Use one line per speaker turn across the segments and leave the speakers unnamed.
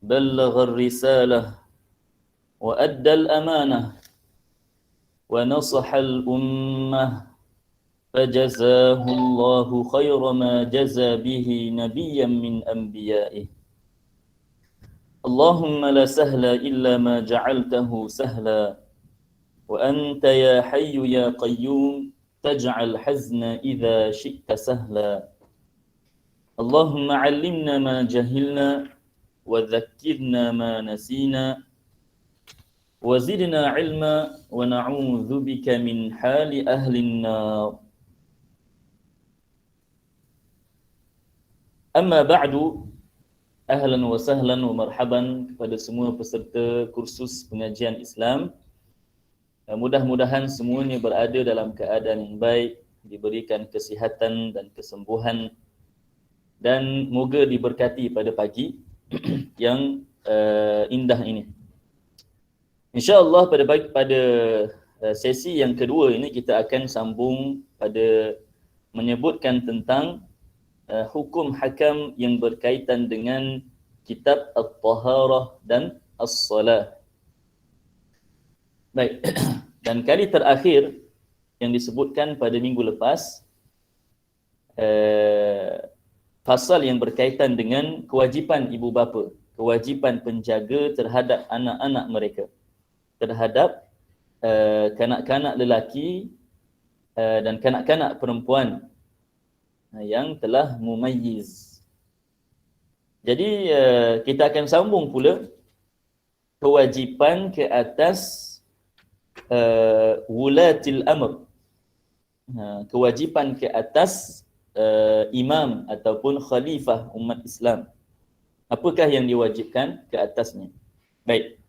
بلغ الرسالة وأدى الأمانة ونصح الأمة فجزاه الله خير ما جزى به نبيا من أنبيائه. اللهم لا سهل إلا ما جعلته سهلا وأنت يا حي يا قيوم تجعل حزن إذا شئت سهلا. اللهم علمنا ما جهلنا وذكرنا ما نسينا وزدنا علما ونعوذ بك من حال أهل النار. أما بعد، ahlan wa sahlan wa marhaban kepada semua peserta kursus pengajian Islam. Mudah-mudahan semuanya berada dalam keadaan yang baik, diberikan kesihatan dan kesembuhan, dan moga diberkati pada pagi yang indah ini. InsyaAllah pada sesi yang kedua ini kita akan sambung pada menyebutkan tentang hukum hakam yang berkaitan dengan kitab At-Taharah dan As-Salah. Baik, dan kali terakhir yang disebutkan pada minggu lepas, pasal yang berkaitan dengan kewajipan ibu bapa, kewajipan penjaga terhadap anak-anak mereka, terhadap kanak-kanak lelaki dan kanak-kanak perempuan yang telah mumayyiz. Jadi kita akan sambung pula kewajipan ke atas wulatil amr, kewajipan ke atas imam ataupun khalifah umat Islam. Apakah yang diwajibkan ke atasnya? Baik.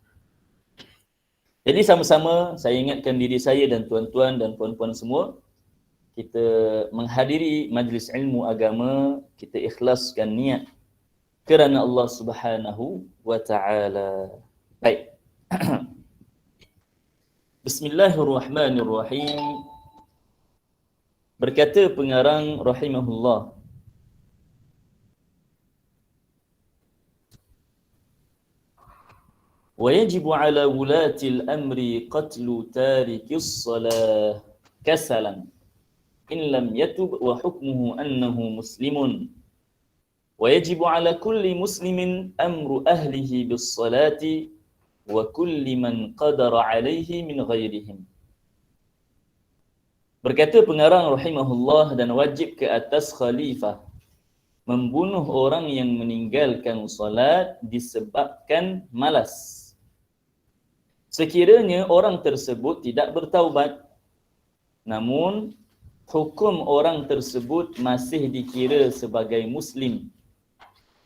Jadi sama-sama saya ingatkan diri saya dan tuan-tuan dan puan-puan semua, kita menghadiri majlis ilmu agama, kita ikhlaskan niat kerana Allah Subhanahu wa taala. Baik. Bismillahirrahmanirrahim. Berkata pengarang rahimahullah, wa yajibu ala wulatil amri qatlu tarikis salah kasalan in lam yatub wa hukmuhu annahu muslimun. Wa yajibu ala kulli muslimin amru ahlihi bis salati wa kulli man qadara alaihi min ghairihim. Berkata pengarang rahimahullah, dan wajib ke atas khalifah membunuh orang yang meninggalkan salat disebabkan malas, sekiranya orang tersebut tidak bertaubat, namun hukum orang tersebut masih dikira sebagai muslim.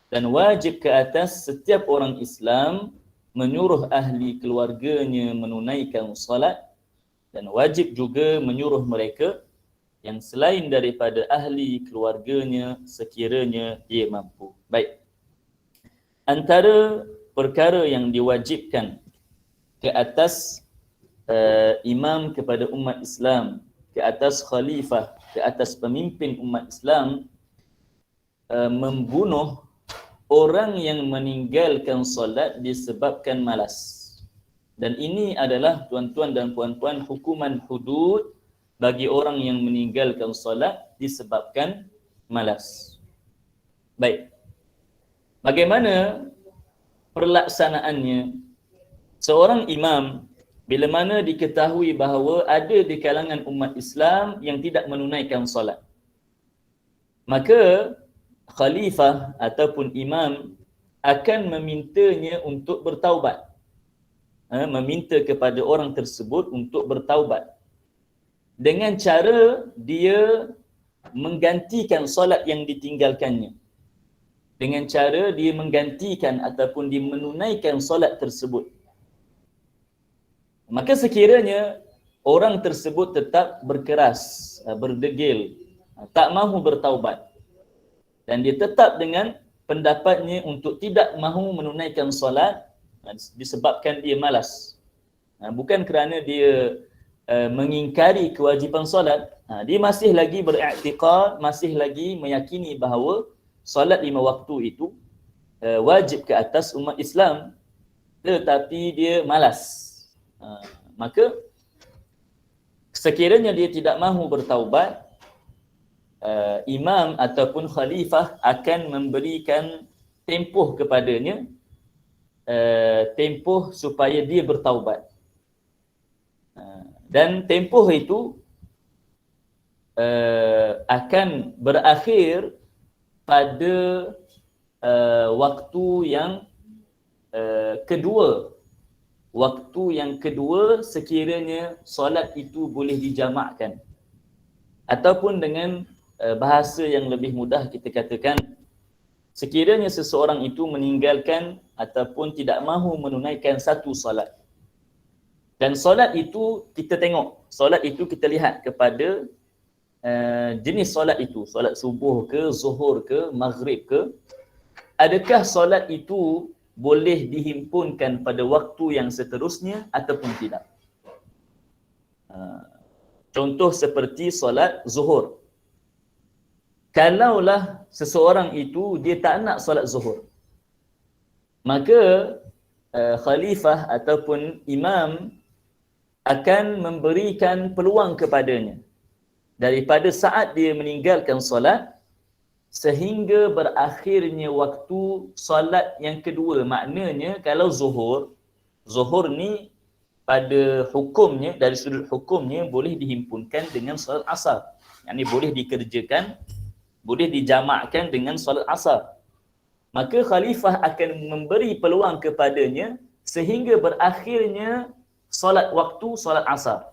Dan wajib ke atas setiap orang Islam menyuruh ahli keluarganya menunaikan salat, dan wajib juga menyuruh mereka yang selain daripada ahli keluarganya sekiranya dia mampu. Baik. Antara perkara yang diwajibkan ke atas imam kepada umat Islam, ke atas khalifah, ke atas pemimpin umat Islam, membunuh orang yang meninggalkan solat disebabkan malas. Dan ini adalah, tuan-tuan dan puan-puan, hukuman hudud bagi orang yang meninggalkan solat disebabkan malas. Baik. Bagaimana perlaksanaannya? Seorang imam bila mana diketahui bahawa ada di kalangan umat Islam yang tidak menunaikan solat, maka khalifah ataupun imam akan memintanya untuk bertaubat, meminta kepada orang tersebut untuk bertaubat dengan cara dia menggantikan solat yang ditinggalkannya, dengan cara dia menggantikan ataupun dia menunaikan solat tersebut. Maka sekiranya orang tersebut tetap berkeras, berdegil, tak mahu bertaubat, dan dia tetap dengan pendapatnya untuk tidak mahu menunaikan solat disebabkan dia malas, bukan kerana dia mengingkari kewajipan solat, dia masih lagi beriktikad, masih lagi meyakini bahawa solat 5 waktu itu wajib ke atas umat Islam, tetapi dia malas. Maka sekiranya dia tidak mahu bertaubat, imam ataupun khalifah akan memberikan tempoh kepadanya, tempoh supaya dia bertaubat. Dan tempoh itu akan berakhir pada waktu yang kedua. Waktu yang kedua sekiranya solat itu boleh dijamakkan. Ataupun dengan bahasa yang lebih mudah kita katakan, sekiranya seseorang itu meninggalkan ataupun tidak mahu menunaikan satu solat. Dan solat itu kita tengok, solat itu kita lihat kepada jenis solat itu, solat subuh ke, zuhur ke, maghrib ke. Adakah solat itu boleh dihimpunkan pada waktu yang seterusnya ataupun tidak? Contoh seperti solat zuhur. Kalaulah seseorang itu dia tak nak solat zuhur, maka khalifah ataupun imam akan memberikan peluang kepadanya daripada saat dia meninggalkan solat sehingga berakhirnya waktu solat yang kedua. Maknanya kalau zuhur ni pada hukumnya, dari sudut hukumnya boleh dihimpunkan dengan solat asar. Yang ni boleh dikerjakan, boleh dijamakkan dengan solat asar. Maka khalifah akan memberi peluang kepadanya sehingga berakhirnya waktu solat asar.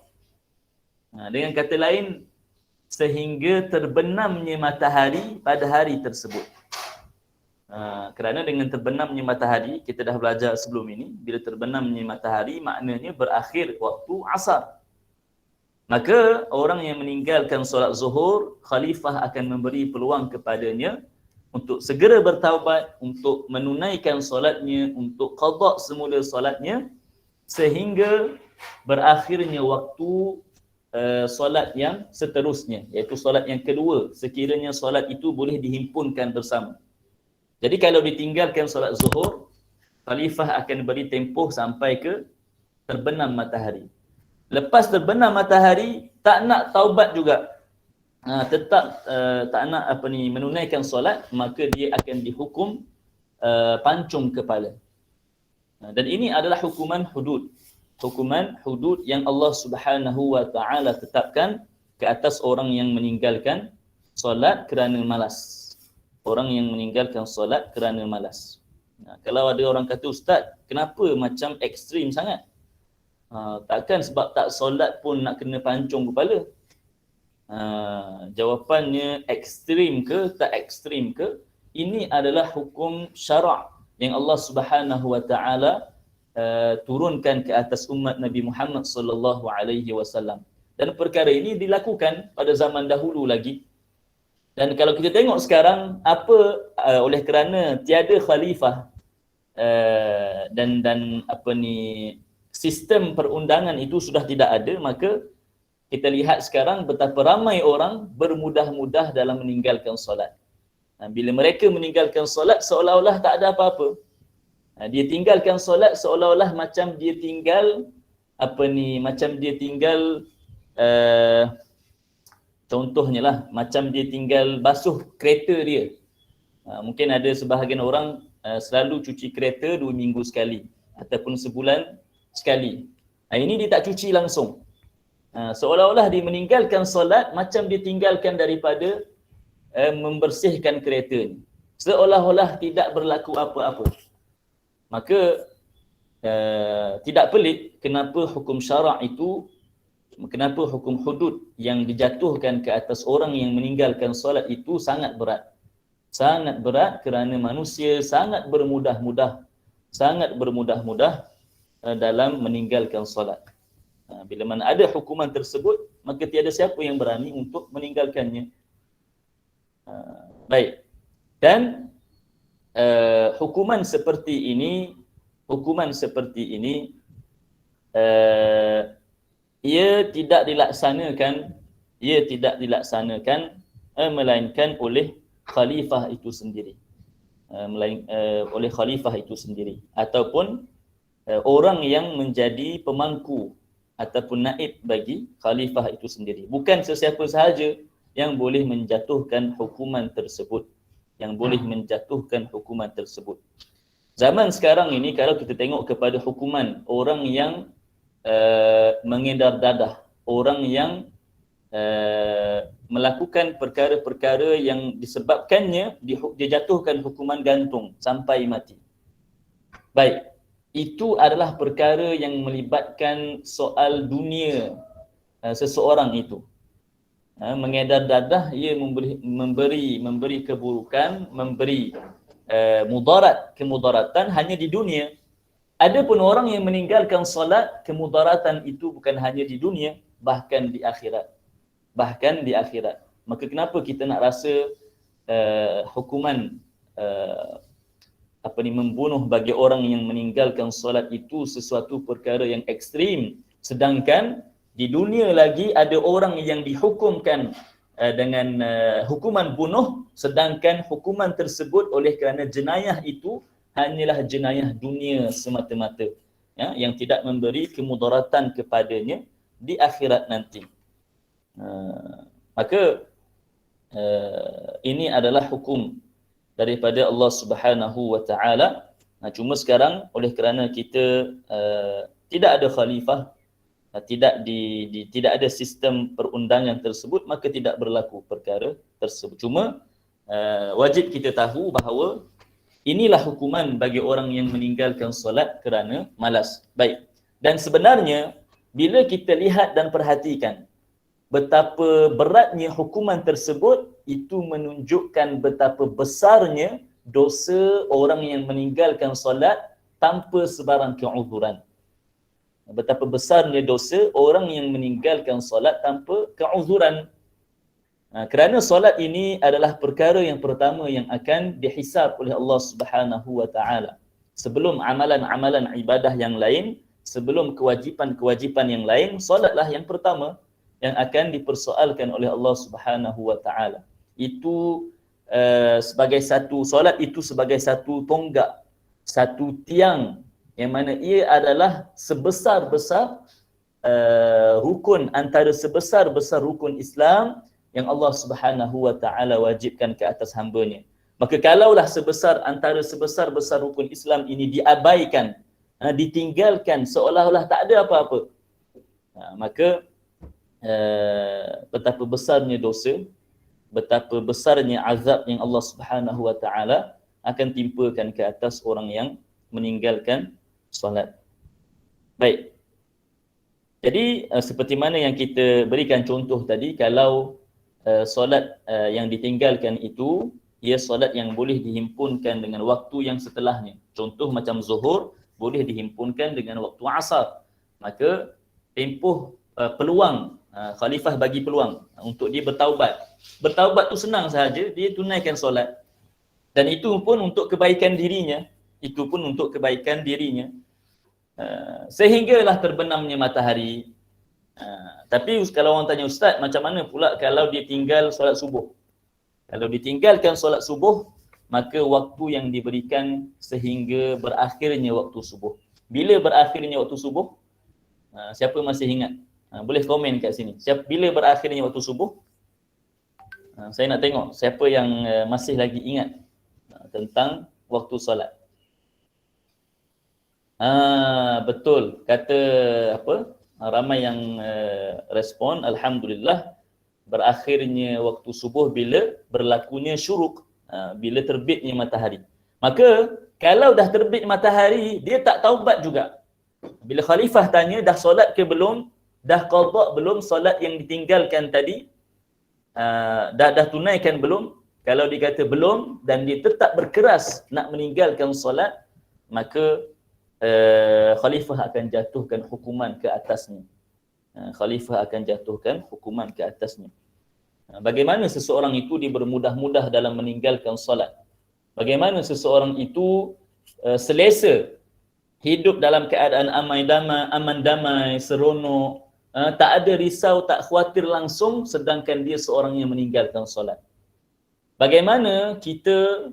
Dengan kata lain, sehingga terbenamnya matahari pada hari tersebut. Kerana dengan terbenamnya matahari, kita dah belajar sebelum ini, bila terbenamnya matahari maknanya berakhir waktu asar. Maka orang yang meninggalkan solat zuhur, khalifah akan memberi peluang kepadanya untuk segera bertaubat, untuk menunaikan solatnya, untuk qada semula solatnya, sehingga berakhirnya waktu solat yang seterusnya, iaitu solat yang kedua, sekiranya solat itu boleh dihimpunkan bersama. Jadi kalau ditinggalkan solat zuhur, khalifah akan beri tempoh sampai ke terbenam matahari. Lepas terbenam matahari, tak nak taubat juga, tetap tak nak menunaikan solat, maka dia akan dihukum pancung kepala. Dan ini adalah hukuman hudud. Hukuman hudud yang Allah Subhanahu wa taala tetapkan ke atas orang yang meninggalkan solat kerana malas. Orang yang meninggalkan solat kerana malas. Kalau ada orang kata, ustaz, kenapa macam ekstrim sangat? Takkan sebab tak solat pun nak kena pancung kepala? Jawapannya, ekstrim ke tak ekstrim ke, ini adalah hukum syarak yang Allah Subhanahu wa taala turunkan ke atas umat Nabi Muhammad sallallahu alaihi wasallam. Dan perkara ini dilakukan pada zaman dahulu lagi. Dan kalau kita tengok sekarang, oleh kerana tiada khalifah dan sistem perundangan itu sudah tidak ada, maka kita lihat sekarang betapa ramai orang bermudah-mudah dalam meninggalkan solat. Bila mereka meninggalkan solat, seolah-olah tak ada apa-apa. Dia tinggalkan solat seolah-olah macam dia tinggal contohnya lah, macam dia tinggal basuh kereta dia. Mungkin ada sebahagian orang selalu cuci kereta 2 minggu sekali ataupun sebulan sekali. Ini dia tak cuci langsung. Seolah-olah dia meninggalkan solat macam dia tinggalkan daripada membersihkan kereta ni. Seolah-olah tidak berlaku apa-apa. Maka tidak pelik kenapa hukum syarak itu, kenapa hukum hudud yang dijatuhkan ke atas orang yang meninggalkan solat itu sangat berat. Sangat berat kerana manusia sangat bermudah-mudah dalam meninggalkan solat. Bila mana ada hukuman tersebut, maka tiada siapa yang berani untuk meninggalkannya. Baik. Dan hukuman seperti ini ia tidak dilaksanakan melainkan oleh khalifah itu sendiri. oleh khalifah itu sendiri, ataupun orang yang menjadi pemangku ataupun naib bagi khalifah itu sendiri. Bukan sesiapa sahaja yang boleh menjatuhkan hukuman tersebut, Zaman sekarang ini kalau kita tengok kepada hukuman orang yang mengedar dadah, orang yang melakukan perkara-perkara yang disebabkannya dijatuhkan hukuman gantung sampai mati. Baik, itu adalah perkara yang melibatkan soal dunia seseorang itu. Mengedar dadah, ia memberi keburukan, memberi kemudaratan hanya di dunia. Adapun orang yang meninggalkan solat, kemudaratan itu bukan hanya di dunia, bahkan di akhirat. Maka kenapa kita nak rasa hukuman membunuh bagi orang yang meninggalkan solat itu sesuatu perkara yang ekstrim, sedangkan di dunia lagi ada orang yang dihukumkan dengan hukuman bunuh, sedangkan hukuman tersebut oleh kerana jenayah itu hanyalah jenayah dunia semata-mata, ya, yang tidak memberi kemudaratan kepadanya di akhirat nanti. Maka ini adalah hukum daripada Allah Subhanahu wa taala. Cuma sekarang oleh kerana kita tidak ada khalifah, tidak ada sistem perundangan tersebut, maka tidak berlaku perkara tersebut. Cuma wajib kita tahu bahawa inilah hukuman bagi orang yang meninggalkan solat kerana malas. Baik. Dan sebenarnya bila kita lihat dan perhatikan betapa beratnya hukuman tersebut, itu menunjukkan betapa besarnya dosa orang yang meninggalkan solat tanpa sebarang keuzuran. Betapa besarnya dosa orang yang meninggalkan solat tanpa keuzuran. Kerana solat ini adalah perkara yang pertama yang akan dihisab oleh Allah Subhanahu wa taala. Sebelum amalan-amalan ibadah yang lain, sebelum kewajipan-kewajipan yang lain, solatlah yang pertama yang akan dipersoalkan oleh Allah Subhanahu wa taala. Itu sebagai satu solat itu sebagai satu tonggak, satu tiang yang mana ia adalah sebesar-besar rukun, antara sebesar-besar rukun Islam yang Allah Subhanahu wa taala wajibkan ke atas hamba-Nya. Maka kalaulah antara sebesar-besar rukun Islam ini diabaikan, ditinggalkan seolah-olah tak ada apa-apa, maka betapa besarnya dosa, betapa besarnya azab yang Allah Subhanahu wa taala akan timpakan ke atas orang yang meninggalkan solat. Baik. Jadi seperti mana yang kita berikan contoh tadi, kalau solat yang ditinggalkan itu ia solat yang boleh dihimpunkan dengan waktu yang setelahnya. Contoh macam zuhur boleh dihimpunkan dengan waktu asar. Maka tempoh peluang, khalifah bagi peluang untuk dia bertaubat. Bertaubat tu senang sahaja, dia tunaikan solat. Dan itu pun untuk kebaikan dirinya. Sehinggalah terbenamnya matahari. Tapi kalau orang tanya, Ustaz, macam mana pula kalau dia tinggal solat subuh? Kalau ditinggalkan solat subuh, maka waktu yang diberikan sehingga berakhirnya waktu subuh. Bila berakhirnya waktu subuh? Siapa masih ingat? Boleh komen kat sini. Bila berakhirnya waktu subuh? Saya nak tengok siapa yang masih lagi ingat tentang waktu solat. Betul. Kata apa? Ramai yang respon, alhamdulillah, berakhirnya waktu subuh bila berlakunya syuruk, bila terbitnya matahari. Maka kalau dah terbit matahari, dia tak taubat juga. Bila khalifah tanya, dah solat ke belum? Dah qada belum solat yang ditinggalkan tadi? Dah tunaikan belum? Kalau dia kata belum dan dia tetap berkeras nak meninggalkan solat, maka khalifah akan jatuhkan hukuman ke atasnya. Bagaimana seseorang itu dia bermudah-mudah dalam meninggalkan solat? Bagaimana seseorang itu selesa hidup dalam keadaan aman damai, seronok, tak ada risau, tak khawatir langsung, sedangkan dia seorang yang meninggalkan solat. Bagaimana kita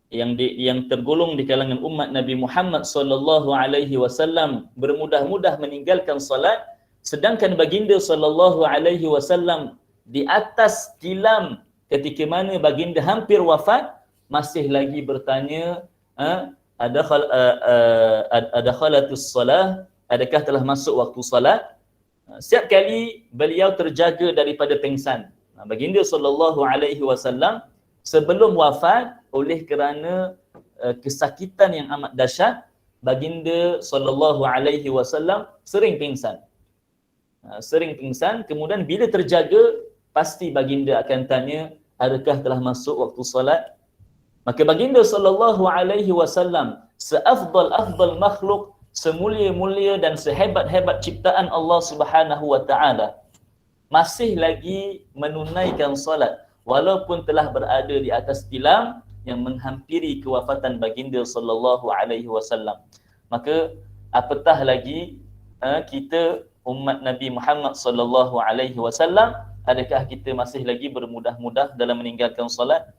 yang tergolong di kalangan umat Nabi Muhammad sallallahu alaihi wasallam bermudah-mudah meninggalkan solat, sedangkan baginda sallallahu alaihi wasallam di atas tilam ketika mana baginda hampir wafat masih lagi bertanya, ada khalatus solah, adakah telah masuk waktu solat? Setiap kali beliau terjaga daripada pengsan. Baginda sallallahu alaihi wasallam sebelum wafat oleh kerana kesakitan yang amat dahsyat, baginda sallallahu alaihi wasallam sering pingsan. Kemudian bila terjaga pasti baginda akan tanya, adakah telah masuk waktu solat? Maka baginda sallallahu alaihi wasallam seafdal makhluk, semulia-mulia dan sehebat-hebat ciptaan Allah Subhanahu wa taala masih lagi menunaikan solat walaupun telah berada di atas tilam yang menghampiri kewafatan baginda sallallahu alaihi wasallam. Maka apatah lagi kita umat Nabi Muhammad sallallahu alaihi wasallam, adakah kita masih lagi bermudah-mudah dalam meninggalkan solat?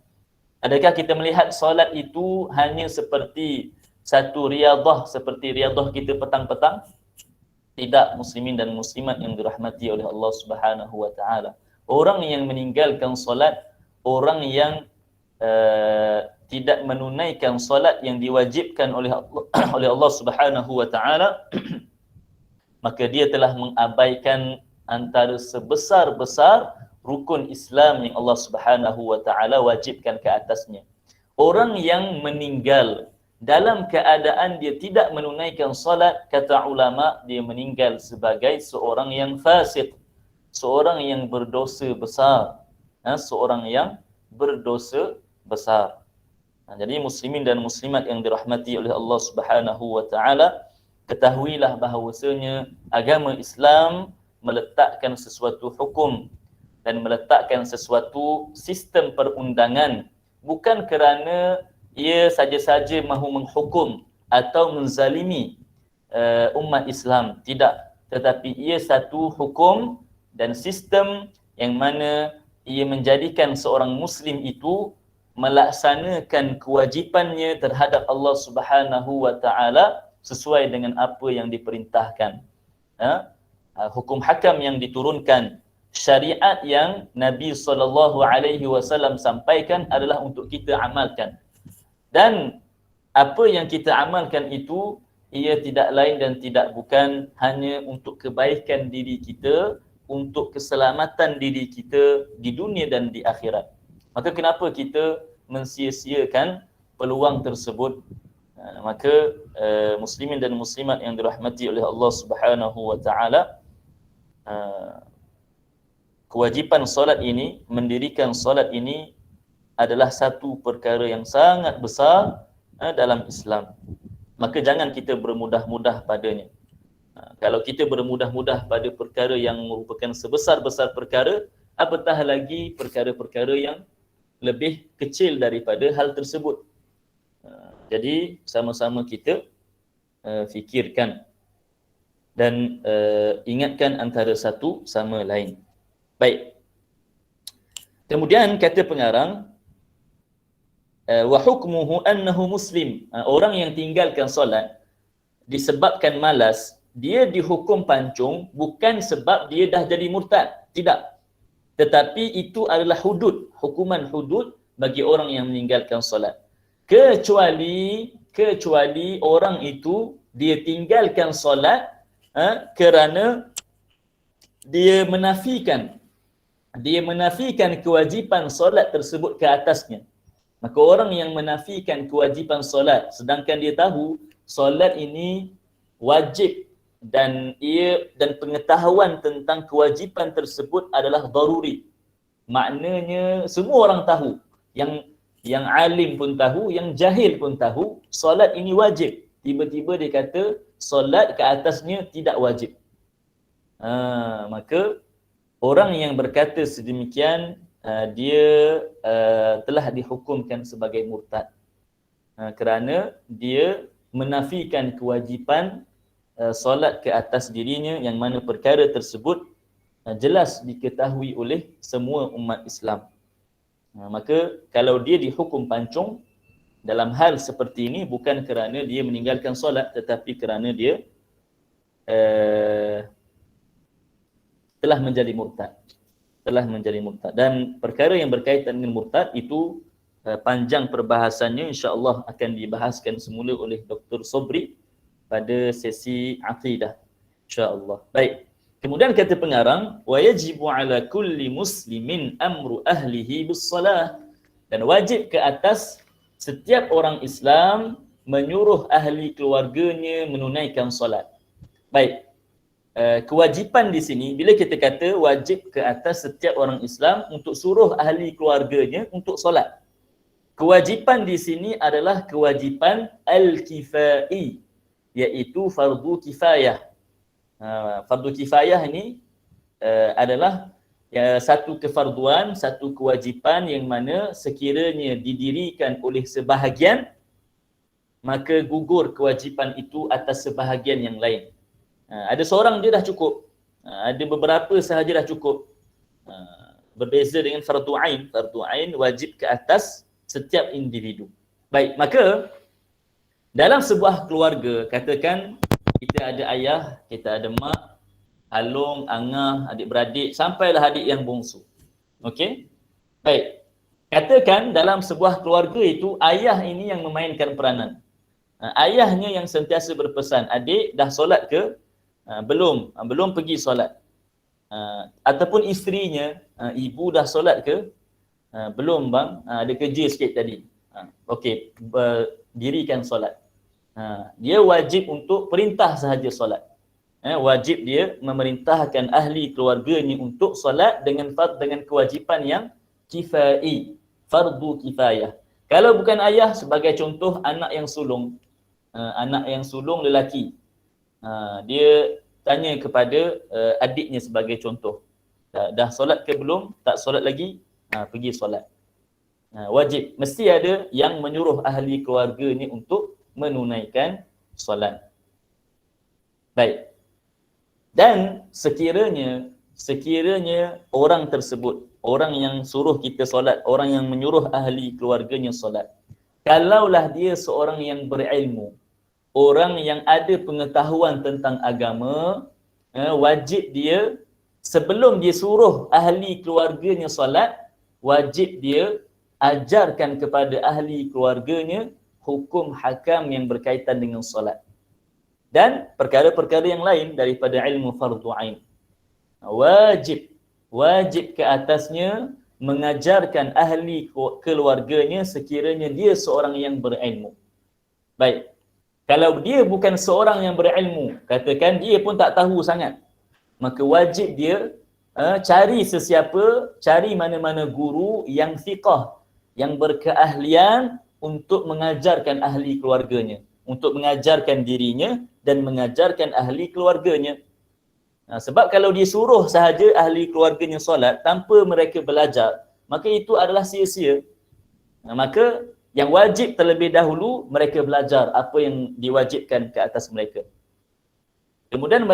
Adakah kita melihat solat itu hanya seperti satu riadah, seperti riadah kita petang-petang? Tidak, muslimin dan muslimat yang dirahmati oleh Allah Subhanahu wa taala. Orang yang meninggalkan solat, orang yang tidak menunaikan solat yang diwajibkan oleh Allah Subhanahu wa taala, maka dia telah mengabaikan antara sebesar-besar rukun Islam yang Allah Subhanahu wa taala wajibkan ke atasnya. Orang yang meninggal dalam keadaan dia tidak menunaikan solat, kata ulama, dia meninggal sebagai seorang yang fasik, seorang yang berdosa besar, seorang yang berdosa besar. Jadi muslimin dan muslimat yang dirahmati oleh Allah Subhanahu wa taala, ketahuilah bahawasanya agama Islam meletakkan sesuatu hukum dan meletakkan sesuatu sistem perundangan bukan kerana ia saja-saja mahu menghukum atau menzalimi umat Islam, tidak, tetapi ia satu hukum dan sistem yang mana ia menjadikan seorang muslim itu melaksanakan kewajipannya terhadap Allah Subhanahu wa taala sesuai dengan apa yang diperintahkan. Hukum hakam yang diturunkan, syariat yang Nabi sallallahu alaihi wasallam sampaikan adalah untuk kita amalkan. Dan apa yang kita amalkan itu ia tidak lain dan tidak bukan hanya untuk kebaikan diri kita, untuk keselamatan diri kita di dunia dan di akhirat. Maka kenapa kita mensia-siakan peluang tersebut? Maka muslimin dan muslimat yang dirahmati oleh Allah Subhanahu wa taala, kewajipan solat ini, mendirikan solat ini adalah satu perkara yang sangat besar dalam Islam. Maka jangan kita bermudah-mudah padanya. Kalau kita bermudah-mudah pada perkara yang merupakan sebesar-besar perkara, apatah lagi perkara-perkara yang lebih kecil daripada hal tersebut. Jadi sama-sama kita fikirkan dan ingatkan antara satu sama lain. Baik. Kemudian kata pengarang, wa hukmuhu annahu muslim. Orang yang tinggalkan solat disebabkan malas, dia dihukum pancung bukan sebab dia dah jadi murtad, tidak. Tetapi itu adalah hudud, hukuman hudud bagi orang yang meninggalkan solat. Kecuali orang itu dia tinggalkan solat kerana dia menafikan kewajipan solat tersebut ke atasnya. Maka orang yang menafikan kewajipan solat sedangkan dia tahu solat ini wajib dan pengetahuan tentang kewajipan tersebut adalah daruri. Maknanya semua orang tahu, yang alim pun tahu, yang jahil pun tahu solat ini wajib. Tiba-tiba dia kata solat ke atasnya tidak wajib. Maka orang yang berkata sedemikian dia telah dihukumkan sebagai murtad kerana dia menafikan kewajipan solat ke atas dirinya, yang mana perkara tersebut jelas diketahui oleh semua umat Islam. Maka kalau dia dihukum pancung, dalam hal seperti ini bukan kerana dia meninggalkan solat, tetapi kerana dia telah menjadi murtad. Dan perkara yang berkaitan dengan murtad itu panjang perbahasannya, insya-Allah akan dibahaskan semula oleh Dr. Sobri pada sesi akidah, insya-Allah. Baik. Kemudian kata pengarang, wa yajibu ala kulli muslimin amru ahlihi bis-salah, dan wajib ke atas setiap orang Islam menyuruh ahli keluarganya menunaikan solat. Baik. Kewajipan di sini, bila kita kata wajib ke atas setiap orang Islam untuk suruh ahli keluarganya untuk solat, kewajipan di sini adalah kewajipan al-kifai, iaitu fardu kifayah. Fardu kifayah ini adalah satu kefarduan, satu kewajipan yang mana sekiranya didirikan oleh sebahagian, maka gugur kewajipan itu atas sebahagian yang lain. Ada seorang dia dah cukup, ada beberapa sahaja dah cukup. Berbeza dengan fardu ain. Fardu ain wajib ke atas setiap individu. Baik, maka dalam sebuah keluarga, katakan kita ada ayah, kita ada mak, alung, angah, adik-beradik, sampailah adik yang bongsu. Okey? Baik. Katakan dalam sebuah keluarga itu ayah ini yang memainkan peranan. Ayahnya yang sentiasa berpesan, adik dah solat ke? Belum pergi solat. Ataupun isterinya, ibu dah solat ke? Belum bang, ada kerja sikit tadi. Okey, dirikan solat. Dia wajib untuk perintah sahaja solat. Wajib dia memerintahkan ahli keluarganya untuk solat dengan kewajipan yang kifai, fardu kifayah. Kalau bukan ayah, sebagai contoh anak yang sulung, lelaki, dia tanya kepada adiknya sebagai contoh, dah solat ke belum? Tak solat lagi? Pergi solat. Wajib, mesti ada yang menyuruh ahli keluarga ni untuk menunaikan solat. Baik. Dan sekiranya orang tersebut, orang yang suruh kita solat, orang yang menyuruh ahli keluarganya solat, kalaulah dia seorang yang berilmu, orang yang ada pengetahuan tentang agama, wajib dia sebelum dia suruh ahli keluarganya solat, wajib dia ajarkan kepada ahli keluarganya hukum hakam yang berkaitan dengan solat dan perkara-perkara yang lain daripada ilmu fardu ain. Wajib ke atasnya mengajarkan ahli keluarganya sekiranya dia seorang yang berilmu. Baik. Kalau dia bukan seorang yang berilmu, katakan dia pun tak tahu sangat, maka wajib dia cari mana-mana guru yang fiqah, yang berkeahlian untuk mengajarkan ahli keluarganya, untuk mengajarkan dirinya dan mengajarkan ahli keluarganya. Sebab kalau dia suruh sahaja ahli keluarganya solat tanpa mereka belajar, maka itu adalah sia-sia. Maka yang wajib terlebih dahulu mereka belajar apa yang diwajibkan ke atas mereka. Kemudian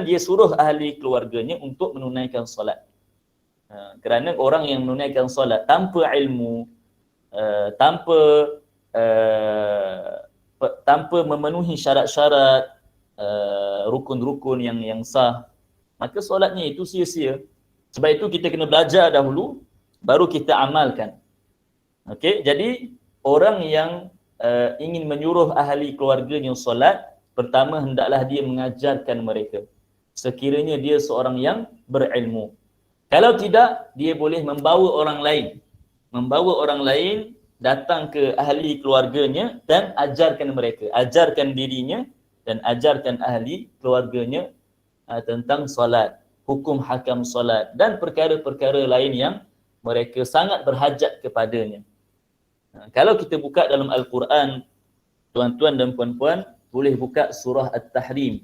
dia suruh ahli keluarganya untuk menunaikan solat. Kerana orang yang menunaikan solat tanpa ilmu, tanpa memenuhi syarat-syarat, rukun-rukun yang sah, maka solatnya itu sia-sia. Sebab itu kita kena belajar dahulu, baru kita amalkan. Okey, jadi orang yang ingin menyuruh ahli keluarganya solat, pertama hendaklah dia mengajarkan mereka, sekiranya dia seorang yang berilmu. Kalau tidak, dia boleh membawa orang lain datang ke ahli keluarganya dan ajarkan mereka, ajarkan dirinya dan ajarkan ahli keluarganya tentang solat, hukum hakam solat dan perkara-perkara lain yang mereka sangat berhajat kepadanya. Kalau kita buka dalam Al-Quran, tuan-tuan dan puan-puan, boleh buka surah At-Tahrim.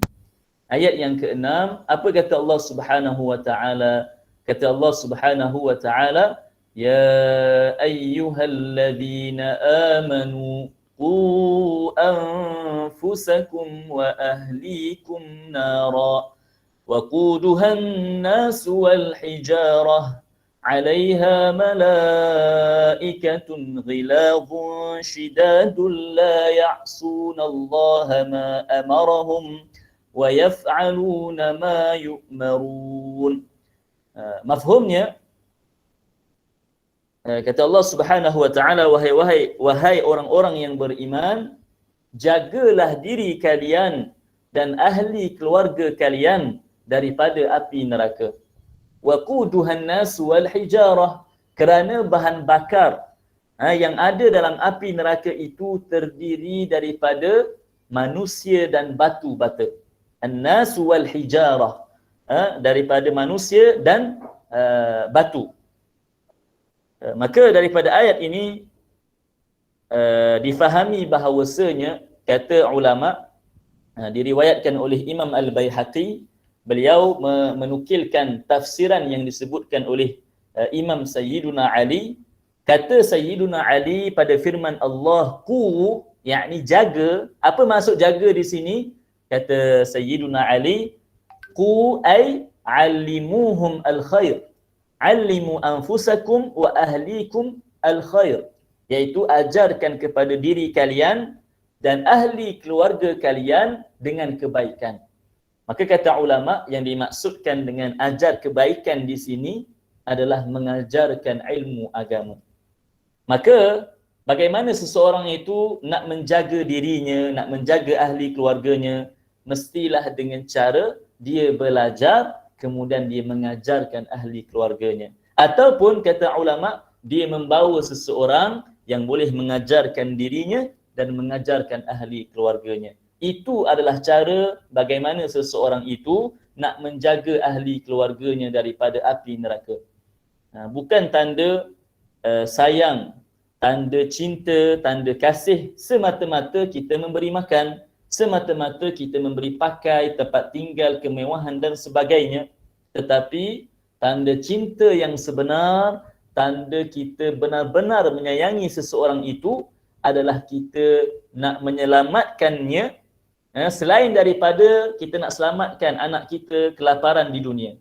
Ayat yang ke-6, apa kata Allah Subhanahu wa taala? Kata Allah Subhanahu wa taala, ya ayyuhalladzina amanu qu anfusakum wa ahlikum nara waquduhan nas wal hijarah 'alaiha malaikatun ghilazun shidadun la ya'suna Allah ma amarahum wa yaf'aluna ma yu'marun. Mafhumnya, kata Allah Subhanahu wa taala, wahai orang-orang yang beriman, jagalah diri kalian dan ahli keluarga kalian daripada api neraka. Waquduhan nas wal hijarah, kerana bahan bakar yang ada dalam api neraka itu terdiri daripada manusia dan batu bata. An-nas wal hijarah, daripada manusia dan batu. Maka daripada ayat ini difahami bahawasanya, kata ulama, diriwayatkan oleh Imam Al-Baihaqi, beliau menukilkan tafsiran yang disebutkan oleh Imam Sayyiduna Ali. Kata Sayyiduna Ali pada firman Allah, qu, yakni jaga. Apa maksud jaga di sini? Kata Sayyiduna Ali, qu ay allimuhum al-khair, allimu anfusakum wa ahlikum al-khair, iaitu ajarkan kepada diri kalian dan ahli keluarga kalian dengan kebaikan. Maka kata ulama, yang dimaksudkan dengan ajar kebaikan di sini adalah mengajarkan ilmu agama. Maka bagaimana seseorang itu nak menjaga dirinya, nak menjaga ahli keluarganya, mestilah dengan cara dia belajar, kemudian dia mengajarkan ahli keluarganya. Ataupun kata ulama, dia membawa seseorang yang boleh mengajarkan dirinya dan mengajarkan ahli keluarganya. Itu adalah cara bagaimana seseorang itu nak menjaga ahli keluarganya daripada api neraka. Bukan tanda sayang, tanda cinta, tanda kasih semata-mata kita memberi makan, semata-mata kita memberi pakai, tempat tinggal, kemewahan dan sebagainya. Tetapi tanda cinta yang sebenar, tanda kita benar-benar menyayangi seseorang itu adalah kita nak menyelamatkannya, selain daripada kita nak selamatkan anak kita kelaparan di dunia.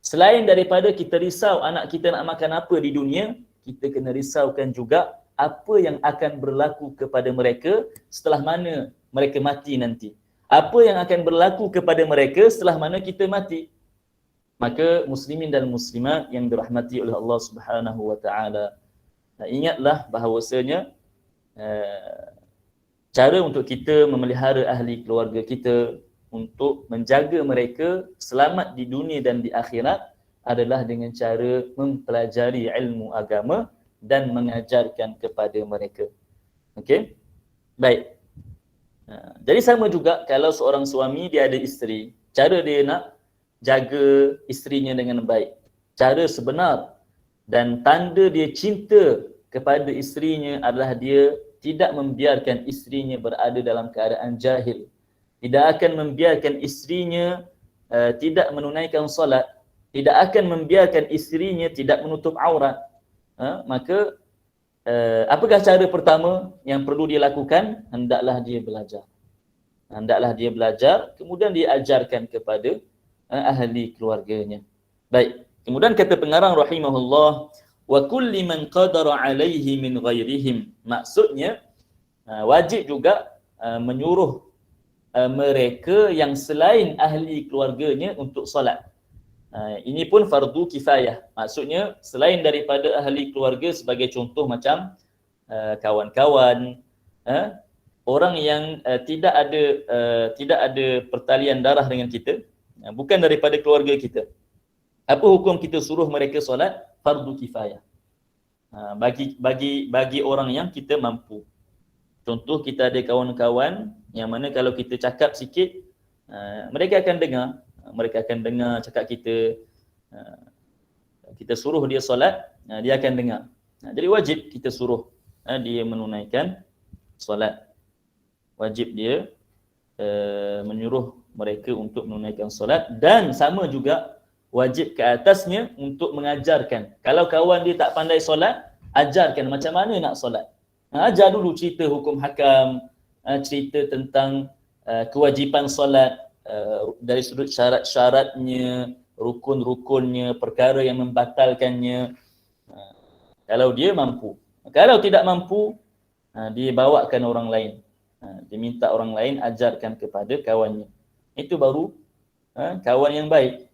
Selain daripada kita risau anak kita nak makan apa di dunia, kita kena risaukan juga apa yang akan berlaku kepada mereka setelah mana mereka mati nanti. Apa yang akan berlaku kepada mereka setelah mana kita mati. Maka muslimin dan muslimat yang dirahmati oleh Allah Subhanahu wa taala, ingatlah bahawasanya cara untuk kita memelihara ahli keluarga kita, untuk menjaga mereka selamat di dunia dan di akhirat adalah dengan cara mempelajari ilmu agama dan mengajarkan kepada mereka. Okey? Baik. Jadi sama juga kalau seorang suami dia ada isteri, cara dia nak jaga isterinya dengan baik, cara sebenar dan tanda dia cinta kepada isterinya adalah dia tidak membiarkan isterinya berada dalam keadaan jahil, tidak akan membiarkan isterinya tidak menunaikan solat, tidak akan membiarkan isterinya tidak menutup aurat. Maka apakah cara pertama yang perlu dia lakukan? Hendaklah dia belajar. Hendaklah dia belajar, kemudian dia ajarkan kepada ahli keluarganya. Baik. Kemudian kata pengarang rahimahullah, wa kulli man qadara alaihi min ghairihim. Maksudnya wajib juga menyuruh mereka yang selain ahli keluarganya untuk solat. Ini pun fardu kifayah. Maksudnya selain daripada ahli keluarga, sebagai contoh macam kawan-kawan, orang yang tidak ada pertalian darah dengan kita, bukan daripada keluarga kita. Apa hukum kita suruh mereka solat? Fardu kifayah. Bagi orang yang kita mampu. Contoh, kita ada kawan-kawan yang mana kalau kita cakap sikit, mereka akan dengar cakap kita. Kita suruh dia solat, dia akan dengar. Jadi wajib kita suruh dia menunaikan solat. Wajib dia menyuruh mereka untuk menunaikan solat, dan sama juga wajib ke atasnya untuk mengajarkan. Kalau kawan dia tak pandai solat, ajarkan macam mana nak solat. Ajar dulu cerita hukum hakam, cerita tentang kewajipan solat dari sudut syarat-syaratnya, rukun-rukunnya, perkara yang membatalkannya. Kalau dia mampu. Kalau tidak mampu, dia bawakan orang lain. Dia minta orang lain ajarkan kepada kawannya. Itu baru kawan yang baik.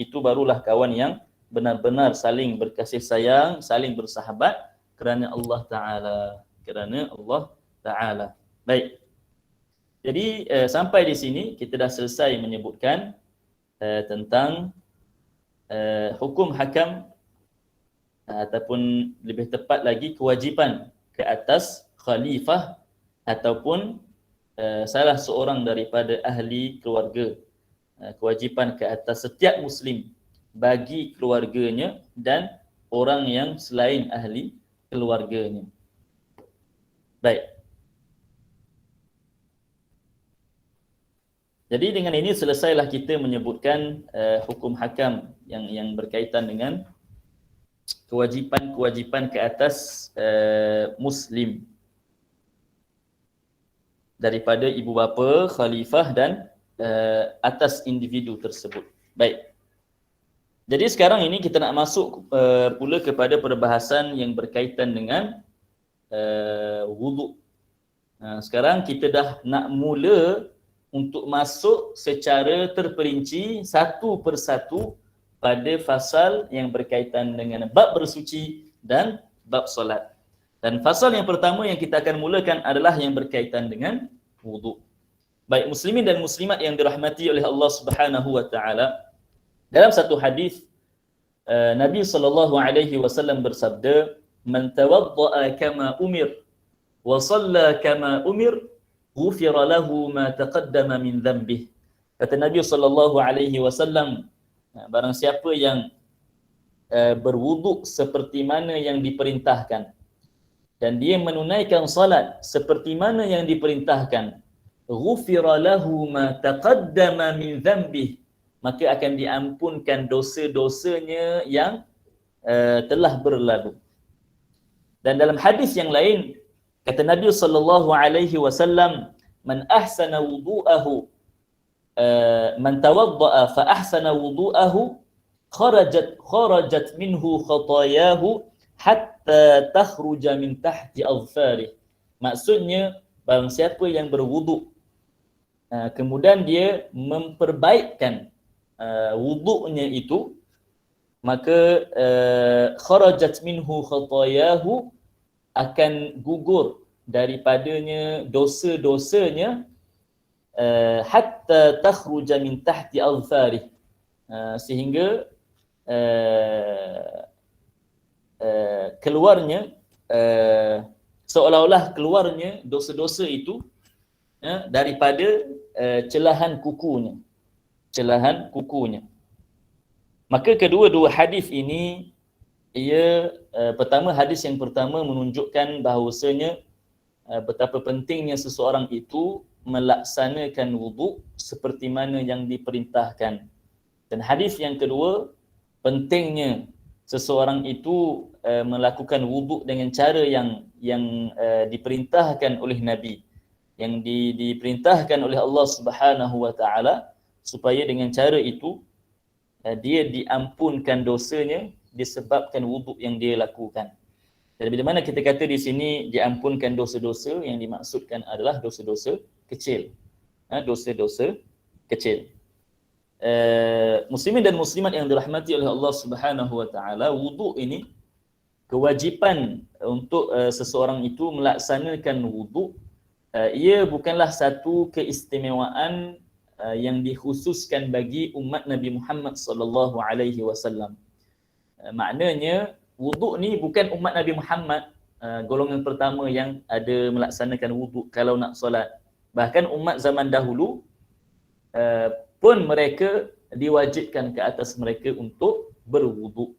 Itu barulah kawan yang benar-benar saling berkasih sayang, saling bersahabat kerana Allah Ta'ala. Kerana Allah Ta'ala. Baik. Jadi sampai di sini kita dah selesai menyebutkan tentang hukum hakam ataupun lebih tepat lagi kewajipan ke atas khalifah ataupun salah seorang daripada ahli keluarga. Kewajipan ke atas setiap muslim bagi keluarganya dan orang yang selain ahli keluarganya. Baik. Jadi dengan ini selesailah kita menyebutkan hukum hakam yang berkaitan dengan kewajipan-kewajipan ke atas muslim daripada ibu bapa, khalifah dan atas individu tersebut. Baik. Jadi sekarang ini kita nak masuk pula kepada perbahasan yang berkaitan dengan wuduk. Sekarang kita dah nak mula untuk masuk secara terperinci satu persatu pada fasal yang berkaitan dengan bab bersuci dan bab solat. Dan fasal yang pertama yang kita akan mulakan adalah yang berkaitan dengan wuduk. Baik muslimin dan muslimat yang dirahmati oleh Allah Subhanahu wa taala, dalam satu hadis Nabi sallallahu alaihi wasallam bersabda, "Man tawadda'a kama umir wa shalla kama umir, ghufira lahu ma taqaddama min dhanbih." Kata Nabi sallallahu alaihi wasallam, barang siapa yang berwuduk seperti mana yang diperintahkan dan dia menunaikan salat seperti mana yang diperintahkan, ghufira lahu ma taqaddama min dhanbih, maka akan diampunkan dosa-dosanya yang telah berlalu. Dan dalam hadis yang lain kata Nabi sallallahu alaihi wasallam, "Man ahsana wudu'ahu man tawadda'a fa ahsana wudu'ahu kharajat minhu khatayahu hatta takhruja min tahti adfarih." Maksudnya barang siapa yang berwuduk kemudian dia memperbaikkan wuduknya itu, maka kharajat minhu khatayahu, akan gugur daripadanya dosa-dosanya, hatta takhruja min tahti adfarih, sehingga keluarnya seolah-olah keluarnya dosa-dosa itu daripada celahan kukunya. Maka kedua-dua hadis ini, hadis yang pertama menunjukkan bahawasanya betapa pentingnya seseorang itu melaksanakan wuduk seperti mana yang diperintahkan. Dan hadis yang kedua, pentingnya seseorang itu melakukan wuduk dengan cara yang diperintahkan oleh Nabi, yang diperintahkan oleh Allah Subhanahu wa taala, supaya dengan cara itu dia diampunkan dosanya disebabkan wuduk yang dia lakukan. Jadi bila mana kita kata di sini diampunkan dosa-dosa, yang dimaksudkan adalah dosa-dosa kecil. Dosa-dosa kecil. Muslimin dan muslimat yang dirahmati oleh Allah Subhanahu wa taala, wuduk ini kewajipan untuk seseorang itu melaksanakan wuduk. Ia bukanlah satu keistimewaan yang dikhususkan bagi umat Nabi Muhammad sallallahu alaihi wasallam. Maknanya wuduk ni bukan umat Nabi Muhammad golongan pertama yang ada melaksanakan wuduk kalau nak solat. Bahkan umat zaman dahulu pun mereka diwajibkan ke atas mereka untuk berwuduk.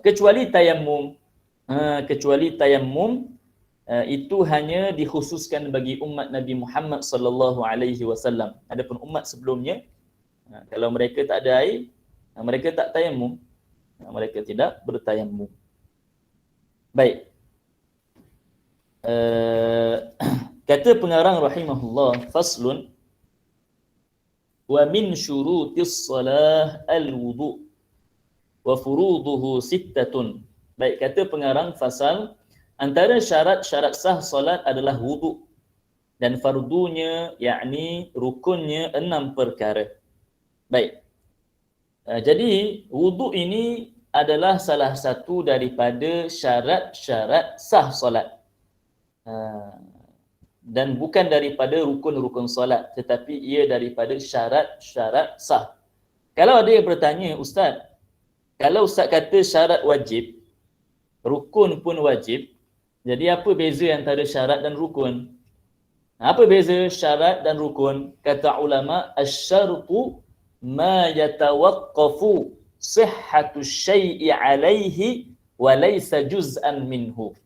Kecuali tayamum. Itu hanya dikhususkan bagi umat Nabi Muhammad sallallahu alaihi wasallam. Adapun umat sebelumnya, kalau mereka tak ada air, mereka tak tayamum. Mereka tidak bertayamum. Baik. Kata pengarang rahimahullah, faslun, wa min syurutis salah al-wudu', wa furuduhu sittatun. Baik, kata pengarang fasal, antara syarat-syarat sah solat adalah wuduk, dan fardunya yakni rukunnya 6 perkara. Baik. Jadi wuduk ini adalah salah satu daripada syarat-syarat sah solat. Dan bukan daripada rukun-rukun solat, tetapi ia daripada syarat-syarat sah. Kalau ada yang bertanya, Ustaz, kalau Ustaz kata syarat wajib, rukun pun wajib, jadi apa beza antara syarat dan rukun? Apa beza syarat dan rukun? Kata ulama, asy-syartu ma yatawaqqafu sihhatu syai'i alaihi wa laysa juz'an minhu.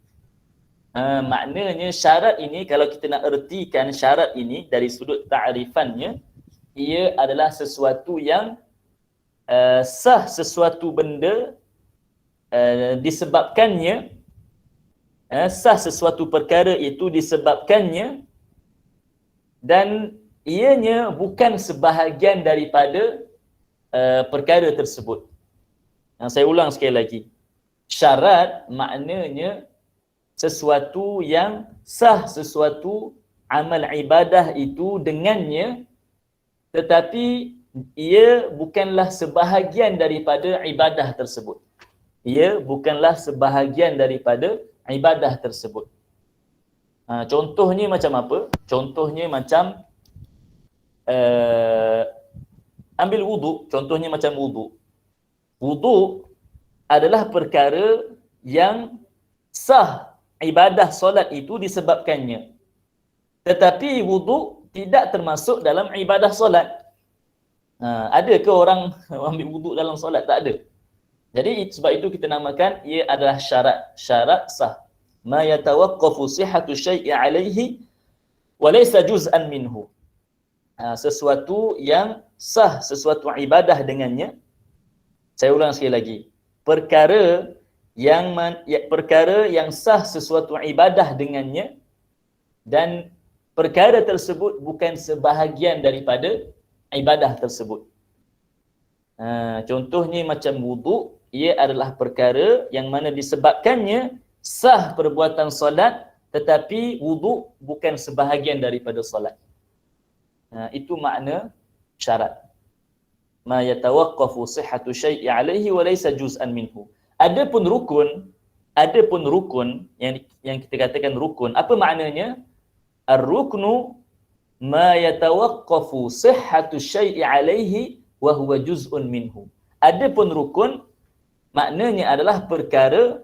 Maknanya syarat ini, kalau kita nak ertikan syarat ini dari sudut ta'rifannya, ia adalah sesuatu yang sah, sesuatu benda disebabkannya, sah sesuatu perkara itu disebabkannya, dan ianya bukan sebahagian daripada perkara tersebut. Saya ulang sekali lagi. Syarat maknanya sesuatu yang sah, sesuatu amal ibadah itu dengannya, tetapi ia bukanlah sebahagian daripada ibadah tersebut. Ia bukanlah sebahagian daripada ibadah tersebut. Contohnya macam apa? Contohnya macam ambil wuduk, contohnya macam wuduk. Wuduk adalah perkara yang sah ibadah solat itu disebabkannya. Tetapi wuduk tidak termasuk dalam ibadah solat. Ada ke orang ambil wuduk dalam solat? Tak ada. Jadi sebab itu kita namakan ia adalah syarat sah. Ma yatawaqqafu sihhatu syai'i alaihi wa laysa juz'an minhu. Sesuatu yang sah, sesuatu ibadah dengannya. Saya ulang sekali lagi. Perkara yang sah sesuatu ibadah dengannya, dan perkara tersebut bukan sebahagian daripada ibadah tersebut. Contohnya macam wuduk, ia adalah perkara yang mana disebabkannya sah perbuatan solat, tetapi wuduk bukan sebahagian daripada solat. Itu makna syarat. Ma yatawaqqafu sihhatu syai'i alaihi wa laysa juz'an minhu. Adapun rukun yang kita katakan rukun, apa maknanya? Ar-ruknu ma yatawaqqafu sihhatu syai'i alaihi wa huwa juz'un minhu. Adapun rukun maknanya adalah perkara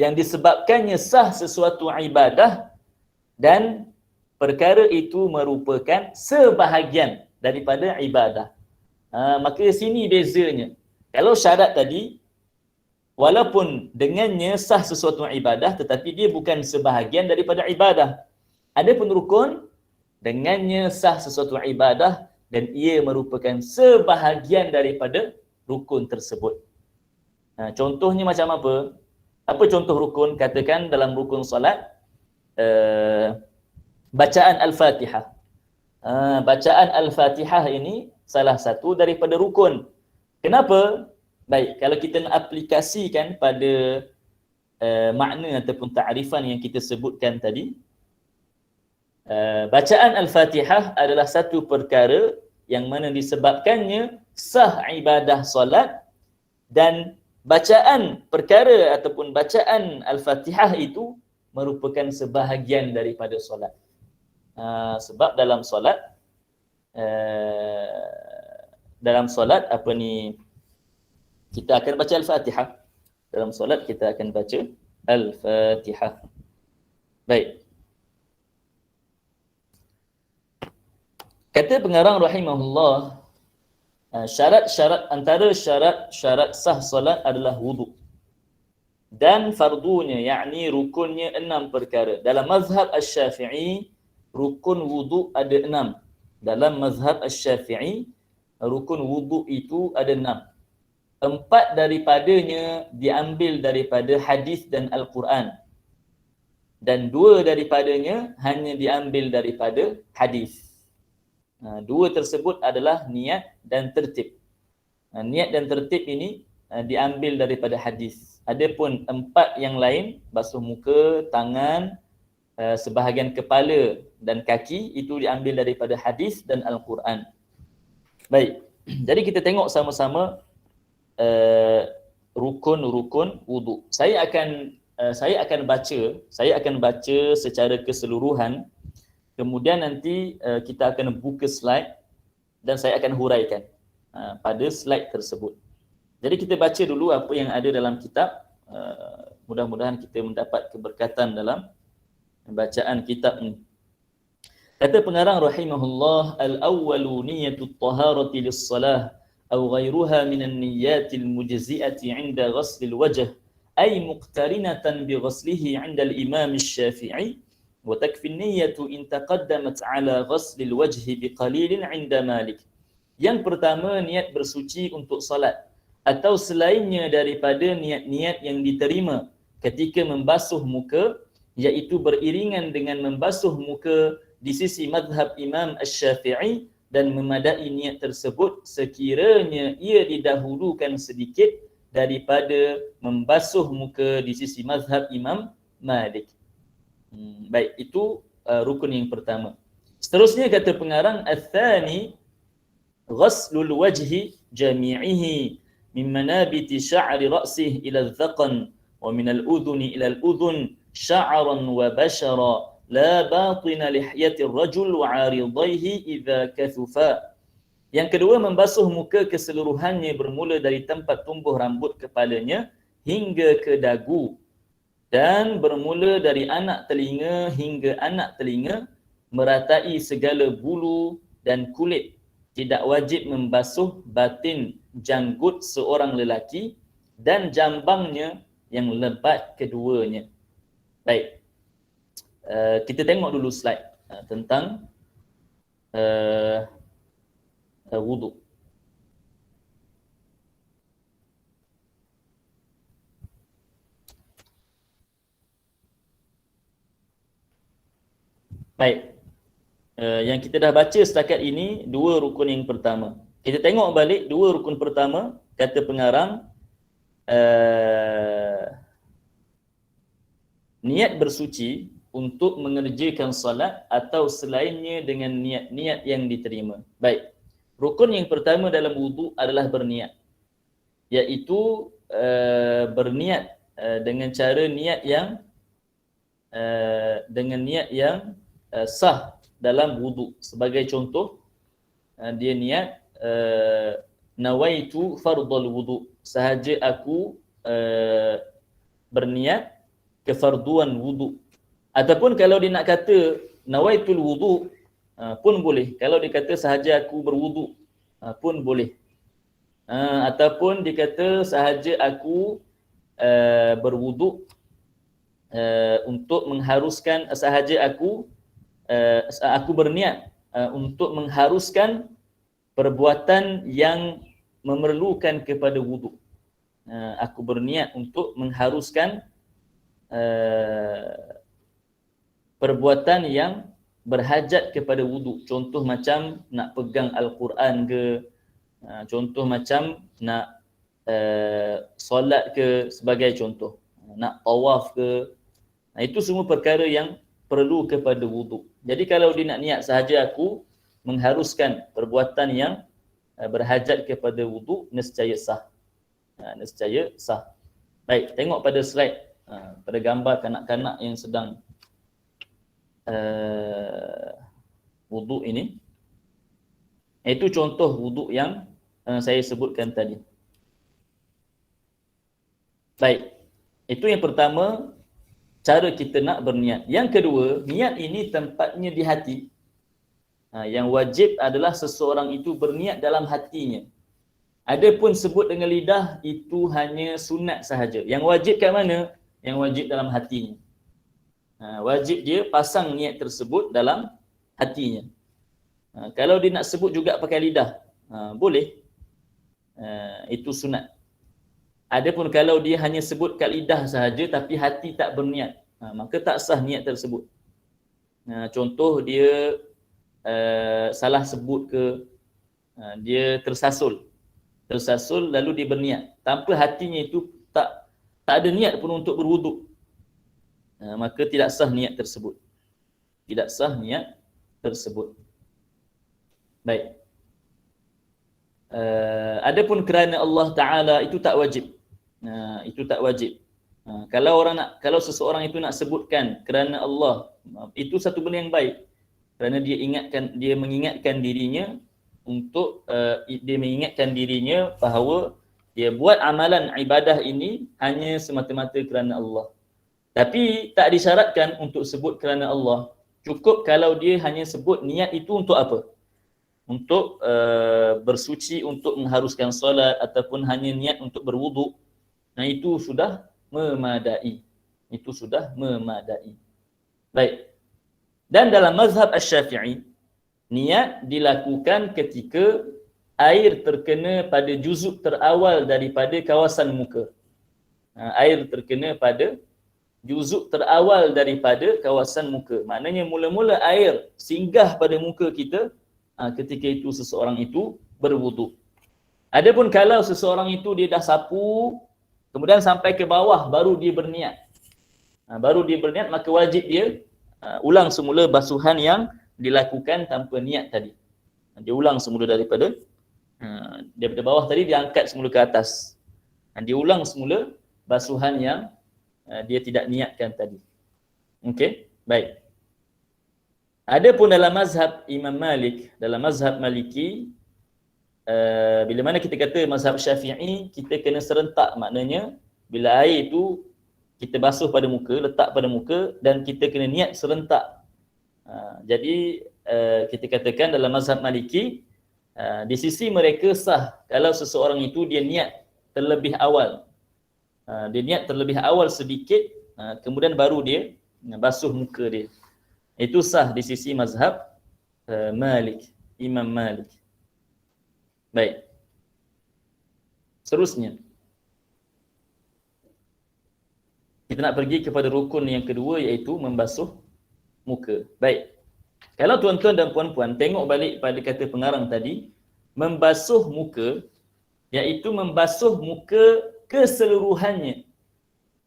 yang disebabkannya sah sesuatu ibadah, dan perkara itu merupakan sebahagian daripada ibadah. Maka sini bezanya. Kalau syarat tadi, walaupun dengannya sah sesuatu ibadah, tetapi dia bukan sebahagian daripada ibadah. Adapun rukun, dengannya sah sesuatu ibadah dan ia merupakan sebahagian daripada rukun tersebut. Contohnya macam apa? Apa contoh rukun? Katakan dalam rukun solat, bacaan Al-Fatihah. Bacaan Al-Fatihah ini salah satu daripada rukun. Kenapa? Baik, kalau kita nak aplikasikan pada makna ataupun ta'rifan yang kita sebutkan tadi, bacaan Al-Fatihah adalah satu perkara yang mana disebabkannya sah ibadah solat, dan bacaan perkara ataupun bacaan Al-Fatihah itu merupakan sebahagian daripada solat. Sebab dalam solat kita akan baca Al-Fatihah. Dalam solat kita akan baca Al-Fatihah. Baik. Kata pengarang rahimahullah, antara syarat sah solat adalah wuduk. Dan fardunya, yakni rukunnya 6 perkara. Dalam mazhab Asy-Syafi'i, rukun wuduk ada 6. Dalam mazhab Asy-Syafi'i, rukun wuduk itu ada 6. 4 daripadanya diambil daripada hadis dan Al-Quran. Dan 2 daripadanya hanya diambil daripada hadis. 2 tersebut adalah niat dan tertib. Niat dan tertib ini diambil daripada hadis. Adapun 4 yang lain, basuh muka, tangan, sebahagian kepala dan kaki, itu diambil daripada hadis dan Al-Quran. Baik, jadi kita tengok sama-sama rukun-rukun wudu. Saya akan baca secara keseluruhan. Kemudian nanti kita akan buka slide dan saya akan huraikan pada slide tersebut. Jadi kita baca dulu apa yang ada dalam kitab. Mudah-mudahan kita mendapat keberkatan dalam bacaan kitab ini. Kata pengarang rahimahullah, al-awwalu niyatut taharati lis-salah aw ghairuha min an-niyyatil mujzi'ati 'inda ghaslil wajh ay muqtarinatan bi ghaslihi 'inda al-imam asy-Syafi'i wa takfi an-niyyatu in taqaddamat 'ala ghaslil wajhi biqalilin 'inda Malik. Yang pertama, niat bersuci untuk salat atau selainnya daripada niat-niat yang diterima ketika membasuh muka, iaitu beriringan dengan membasuh muka di sisi mazhab Imam Asy-Syafi'i dan memadai niat tersebut sekiranya ia didahulukan sedikit daripada membasuh muka di sisi mazhab Imam Malik. Baik, itu rukun yang pertama. Seterusnya kata pengarang, ats-tsani ghaslul wajhi jami'ihi min manabiti sya'ri ra'sihi ila al-dhaqan wa min al-udhuni ila al-udhun sya'ran wa bashara la batina lihyati ar-rajul wa 'aridaihi idza kathufa. Yang kedua, membasuh muka keseluruhannya bermula dari tempat tumbuh rambut kepalanya hingga ke dagu dan bermula dari anak telinga hingga anak telinga, meratai segala bulu dan kulit. Tidak wajib membasuh batin janggut seorang lelaki dan jambangnya yang lebat keduanya. Baik, kita tengok dulu slide tentang wudu. Baik, yang kita dah baca setakat ini dua rukun yang pertama. Kita tengok balik dua rukun pertama, kata pengarang, niat bersuci untuk mengerjakan salat atau selainnya dengan niat-niat yang diterima. Baik, rukun yang pertama dalam wudu adalah berniat, iaitu berniat dengan cara niat yang sah dalam wudu. Sebagai contoh, dia niat nawaitu fardhal wudu, sahaja aku berniat kefarduan wudu. Ataupun kalau dia nak kata nawaitul wudu pun boleh. Kalau dia kata sahaja aku berwudu pun boleh. Ataupun dia kata sahaja aku berwudu untuk mengharuskan, sahaja aku berniat untuk mengharuskan perbuatan yang memerlukan kepada wudu. Aku berniat untuk mengharuskan perbuatan yang berhajat kepada wudu. Contoh macam nak pegang Al-Quran ke, contoh macam nak solat ke, sebagai contoh, nak tawaf ke. Itu semua perkara yang perlu kepada wudu. Jadi kalau dia nak niat sahaja aku mengharuskan perbuatan yang berhajat kepada wudu, nescaya sah. Nescaya sah. Baik, tengok pada slide, pada gambar kanak-kanak yang sedang wudu ini. Itu contoh wudu yang saya sebutkan tadi. Baik, itu yang pertama, cara kita nak berniat. Yang kedua, niat ini tempatnya di hati. Yang wajib adalah seseorang itu berniat dalam hatinya. Adapun sebut dengan lidah, itu hanya sunat sahaja. Yang wajib kat mana? Yang wajib dalam hatinya. Wajib dia pasang niat tersebut dalam hatinya. Kalau dia nak sebut juga pakai lidah, boleh. Itu sunat. Adapun kalau dia hanya sebut kat lidah sahaja tapi hati tak berniat, maka tak sah niat tersebut. Contoh dia salah sebut ke, dia tersasul. tersasul lalu dia berniat tanpa hatinya itu tak ada niat pun untuk berwuduk, maka tidak sah niat tersebut. Tidak sah niat tersebut. Baik. Adapun kerana Allah Taala itu tak wajib. Itu tak wajib. Kalau seseorang itu nak sebutkan kerana Allah, itu satu benda yang baik. Kerana dia mengingatkan dirinya untuk dia mengingatkan dirinya bahawa dia buat amalan ibadah ini hanya semata-mata kerana Allah. Tapi tak disyaratkan untuk sebut kerana Allah. Cukup kalau dia hanya sebut niat itu untuk apa? Untuk bersuci, untuk mengharuskan solat, ataupun hanya niat untuk berwuduk. Nah, itu sudah memadai. Itu sudah memadai. Baik. Dan dalam mazhab Asy-Syafi'i, niat dilakukan ketika air terkena pada juzuk terawal daripada kawasan muka. Air terkena pada juzuk terawal daripada kawasan muka. Maknanya mula-mula air singgah pada muka kita, ketika itu seseorang itu berwuduk. Adapun kalau seseorang itu dia dah sapu, kemudian sampai ke bawah baru dia berniat. Maka wajib dia ulang semula basuhan yang dilakukan tanpa niat tadi. Dia ulang semula daripada bawah tadi, dia angkat semula ke atas. Dia ulang semula basuhan yang dia tidak niatkan tadi. Okey, baik. Adapun dalam mazhab Imam Malik, dalam mazhab Maliki, bila mana kita kata mazhab Syafi'i, kita kena serentak. Maknanya bila air itu kita basuh pada muka, letak pada muka, dan kita kena niat serentak. Jadi kita katakan dalam mazhab Maliki, di sisi mereka sah kalau seseorang itu dia niat terlebih awal. Dia niat terlebih awal sedikit, kemudian baru dia basuh muka dia. Itu sah di sisi mazhab Malik, Imam Malik. Baik. Seterusnya, kita nak pergi kepada rukun yang kedua, iaitu membasuh muka. Baik. Kalau tuan-tuan dan puan-puan tengok balik pada kata pengarang tadi, membasuh muka, iaitu membasuh muka keseluruhannya.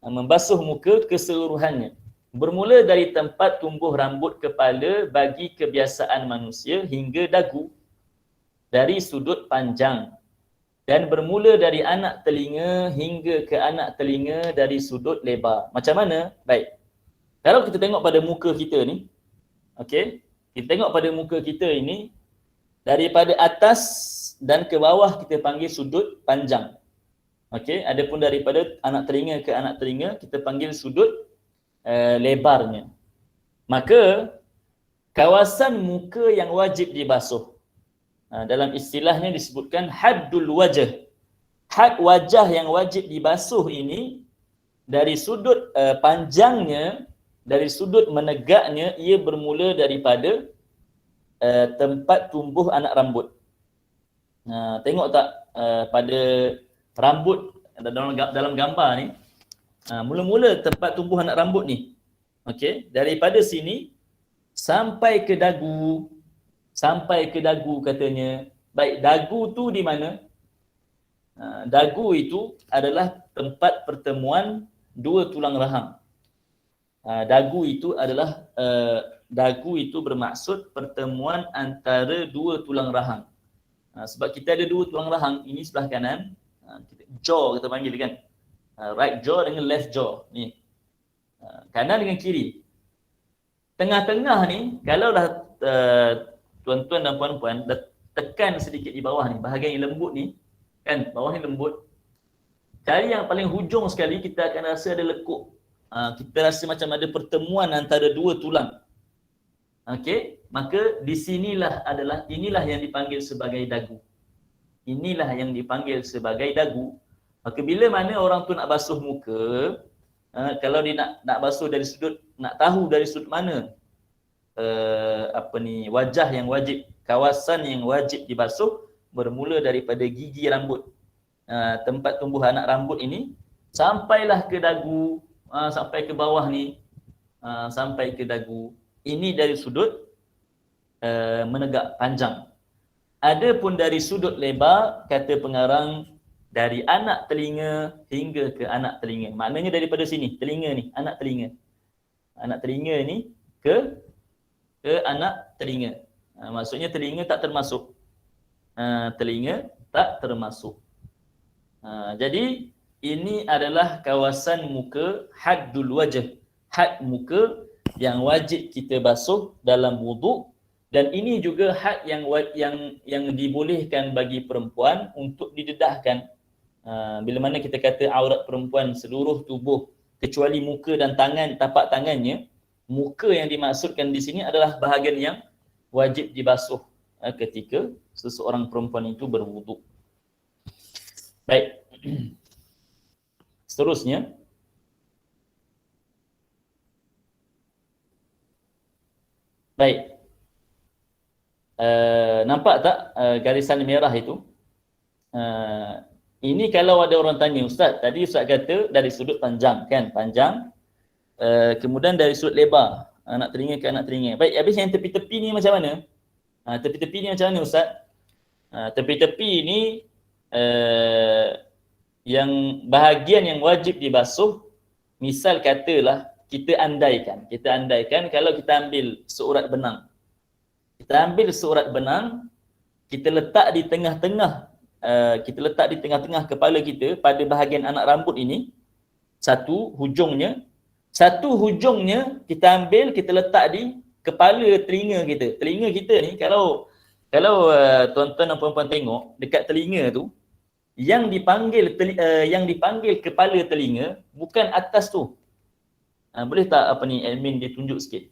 Membasuh muka keseluruhannya. Bermula dari tempat tumbuh rambut kepala bagi kebiasaan manusia hingga dagu, dari sudut panjang, dan bermula dari anak telinga hingga ke anak telinga dari sudut lebar. Macam mana? Baik. Kalau kita tengok pada muka kita ni, okey, kita tengok pada muka kita ini, daripada atas dan ke bawah kita panggil sudut panjang. Okey, adapun daripada anak telinga ke anak telinga kita panggil sudut lebarnya. Maka kawasan muka yang wajib dibasuh, dalam istilahnya disebutkan haddul wajah. Had wajah yang wajib dibasuh ini dari sudut panjangnya, dari sudut menegaknya, ia bermula daripada tempat tumbuh anak rambut. Tengok tak pada rambut dalam gambar ni, mula-mula tempat tumbuh anak rambut ni, okey, daripada sini sampai ke dagu, katanya. Baik, dagu tu di mana? Dagu itu adalah tempat pertemuan dua tulang rahang. Dagu itu bermaksud pertemuan antara dua tulang rahang. Sebab kita ada dua tulang rahang, ini sebelah kanan, jaw kita panggil kan. Right jaw dengan left jaw ni. Kanan dengan kiri. Tengah-tengah ni, kalau dah tuan-tuan dan puan-puan dah tekan sedikit di bawah ni, bahagian yang lembut ni, kan, bawah ni lembut. Cari yang paling hujung sekali, kita akan rasa ada lekuk. Kita rasa macam ada pertemuan antara dua tulang. Okey, maka di sinilah inilah yang dipanggil sebagai dagu. Inilah yang dipanggil sebagai dagu. Maka bila mana orang tu nak basuh muka, kalau dia nak basuh dari sudut, nak tahu dari sudut mana wajah yang wajib, kawasan yang wajib dibasuh, bermula daripada gigi rambut, tempat tumbuh anak rambut ini, sampailah ke dagu, sampai ke bawah ni, sampai ke dagu. Ini dari sudut menegak panjang. Adapun dari sudut lebar, kata pengarang, dari anak telinga hingga ke anak telinga. Maknanya daripada sini, telinga ni, anak telinga. Anak telinga ni ke anak telinga. Maksudnya telinga tak termasuk. Telinga tak termasuk. Jadi ini adalah kawasan muka haddul wajh. Had muka yang wajib kita basuh dalam wuduk, dan ini juga had yang dibolehkan bagi perempuan untuk didedahkan. Bila mana kita kata aurat perempuan seluruh tubuh kecuali muka dan tangan, tapak tangannya, muka yang dimaksudkan di sini adalah bahagian yang wajib dibasuh ketika seseorang perempuan itu berwuduk. Baik. Seterusnya, baik. Nampak tak garisan merah itu? Ini kalau ada orang tanya, Ustaz, tadi Ustaz kata dari sudut panjang, kan? Panjang. Kemudian dari sudut lebar, anak telinga ke anak telinga. Baik, habis yang tepi-tepi ni macam mana? Tepi-tepi ni macam mana, Ustaz? Tepi-tepi ni yang bahagian yang wajib dibasuh, misal katalah kita andaikan kalau kita ambil seurat benang. Kita ambil seurat benang, kita letak di tengah-tengah kepala kita pada bahagian anak rambut ini, satu hujungnya kita ambil, kita letak di kepala telinga kita. Telinga kita ni kalau tuan-tuan dan puan-puan tengok dekat telinga tu, yang dipanggil kepala telinga bukan atas tu. Boleh tak admin dia tunjuk sikit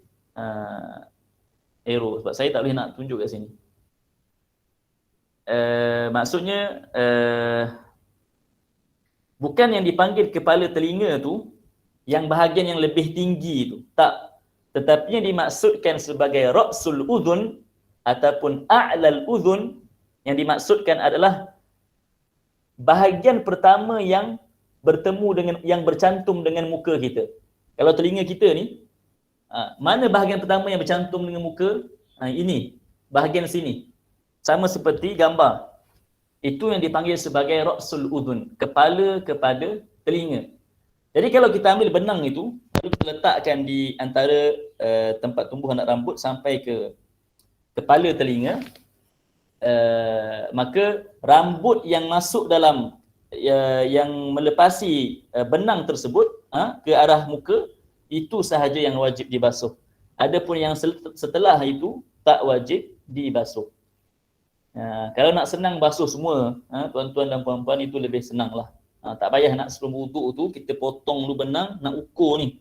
arrow, sebab saya tak boleh nak tunjuk kat sini. Maksudnya bukan yang dipanggil kepala telinga tu yang bahagian yang lebih tinggi tu, tak, tetapi yang dimaksudkan sebagai ra'sul udhun ataupun a'lal udhun, yang dimaksudkan adalah bahagian pertama yang bertemu dengan, yang bercantum dengan muka kita. Kalau telinga kita ni, mana bahagian pertama yang bercantum dengan muka? Ini, bahagian sini. Sama seperti gambar. Itu yang dipanggil sebagai ra'sul udhun, kepala kepada telinga. Jadi kalau kita ambil benang itu, lalu kita letakkan di antara tempat tumbuh anak rambut sampai ke kepala telinga, maka rambut yang masuk dalam yang melepasi benang tersebut ke arah muka, itu sahaja yang wajib dibasuh. Adapun yang setelah itu tak wajib dibasuh. Kalau nak senang basuh semua, tuan-tuan dan puan-puan, itu lebih senanglah. Tak payah nak sebelum wuduk tu kita potong dulu benang, nak ukur ni.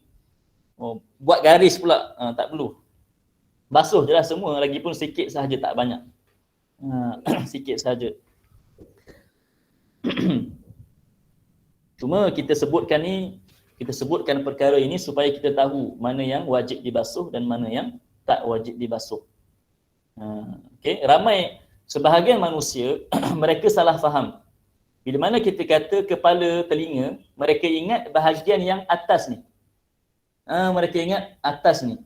Buat garis pula, tak perlu. Basuh je lah semua, lagipun sikit sahaja, tak banyak. Sikit sahaja. Cuma kita sebutkan perkara ini supaya kita tahu mana yang wajib dibasuh dan mana yang tak wajib dibasuh. Okay. Ramai sebahagian manusia mereka salah faham. Bila mana kita kata kepala telinga, mereka ingat bahagian yang atas ni. Mereka ingat atas ni.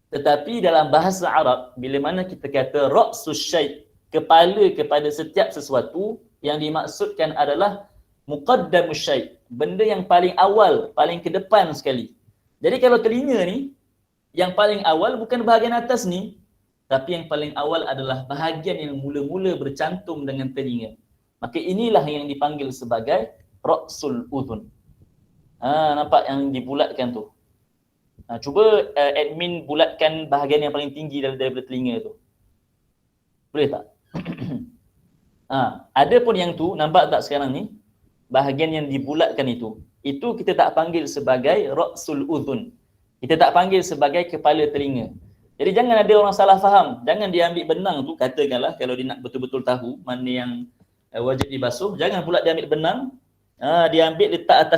Tetapi dalam bahasa Arab, bila mana kita kata ra'sus syai', kepala kepada setiap sesuatu, yang dimaksudkan adalah muqaddamus syai', benda yang paling awal, paling ke depan sekali. Jadi kalau telinga ni, yang paling awal bukan bahagian atas ni, tapi yang paling awal adalah bahagian yang mula-mula bercantum dengan telinga. Maka inilah yang dipanggil sebagai ra'sul udhun. Nampak yang dibulatkan tu. Cuba admin bulatkan bahagian yang paling tinggi daripada telinga tu. Boleh tak? Ada pun yang tu, nampak tak sekarang ni? Bahagian yang dibulatkan itu kita tak panggil sebagai ra'sul udhun. Kita tak panggil sebagai kepala telinga. Jadi jangan ada orang salah faham. Jangan dia ambil benang tu, katakanlah kalau dia nak betul-betul tahu mana yang wajib dibasuh, jangan pula dia ambil benang, dia ambil letak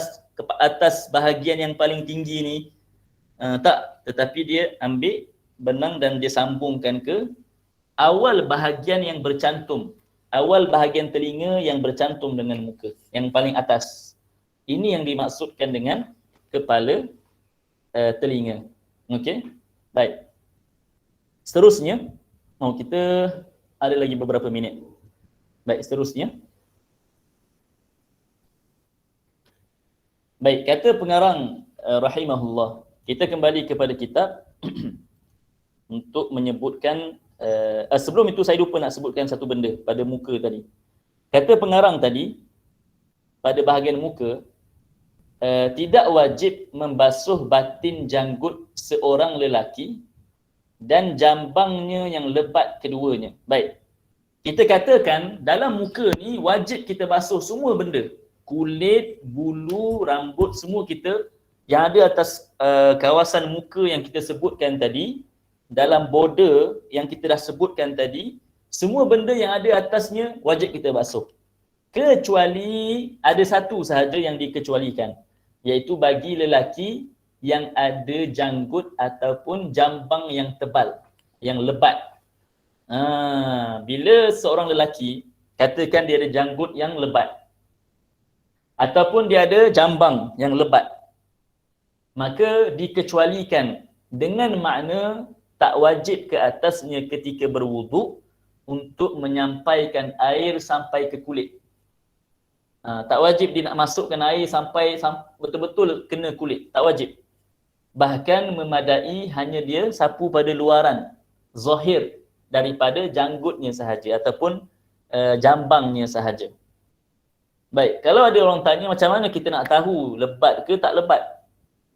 atas bahagian yang paling tinggi ni. Tak, tetapi dia ambil benang dan dia sambungkan ke awal bahagian yang bercantum, awal bahagian telinga yang bercantum dengan muka, yang paling atas. Ini yang dimaksudkan dengan kepala telinga. Okey? Baik. Seterusnya, kita Ada lagi beberapa minit. Baik, seterusnya. Baik, kata pengarang rahimahullah. Kita kembali kepada kitab untuk menyebutkan sebelum itu saya lupa nak sebutkan satu benda pada muka tadi. Kata pengarang tadi pada bahagian muka, tidak wajib membasuh batin janggut seorang lelaki dan jambangnya yang lebat keduanya. Baik. Kita katakan dalam muka ni wajib kita basuh semua benda. Kulit, bulu, rambut, semua kita yang ada atas kawasan muka yang kita sebutkan tadi, dalam border yang kita dah sebutkan tadi, semua benda yang ada atasnya wajib kita basuh. Kecuali ada satu sahaja yang dikecualikan, iaitu bagi lelaki yang ada janggut ataupun jambang yang tebal, yang lebat. Bila seorang lelaki, katakan dia ada janggut yang lebat ataupun dia ada jambang yang lebat, maka dikecualikan dengan makna tak wajib ke atasnya ketika berwuduk untuk menyampaikan air sampai ke kulit. Tak wajib dia nak masukkan air sampai betul-betul kena kulit, tak wajib. Bahkan memadai hanya dia sapu pada luaran, zahir daripada janggutnya sahaja ataupun jambangnya sahaja. Baik, kalau ada orang tanya macam mana kita nak tahu lebat ke tak lebat?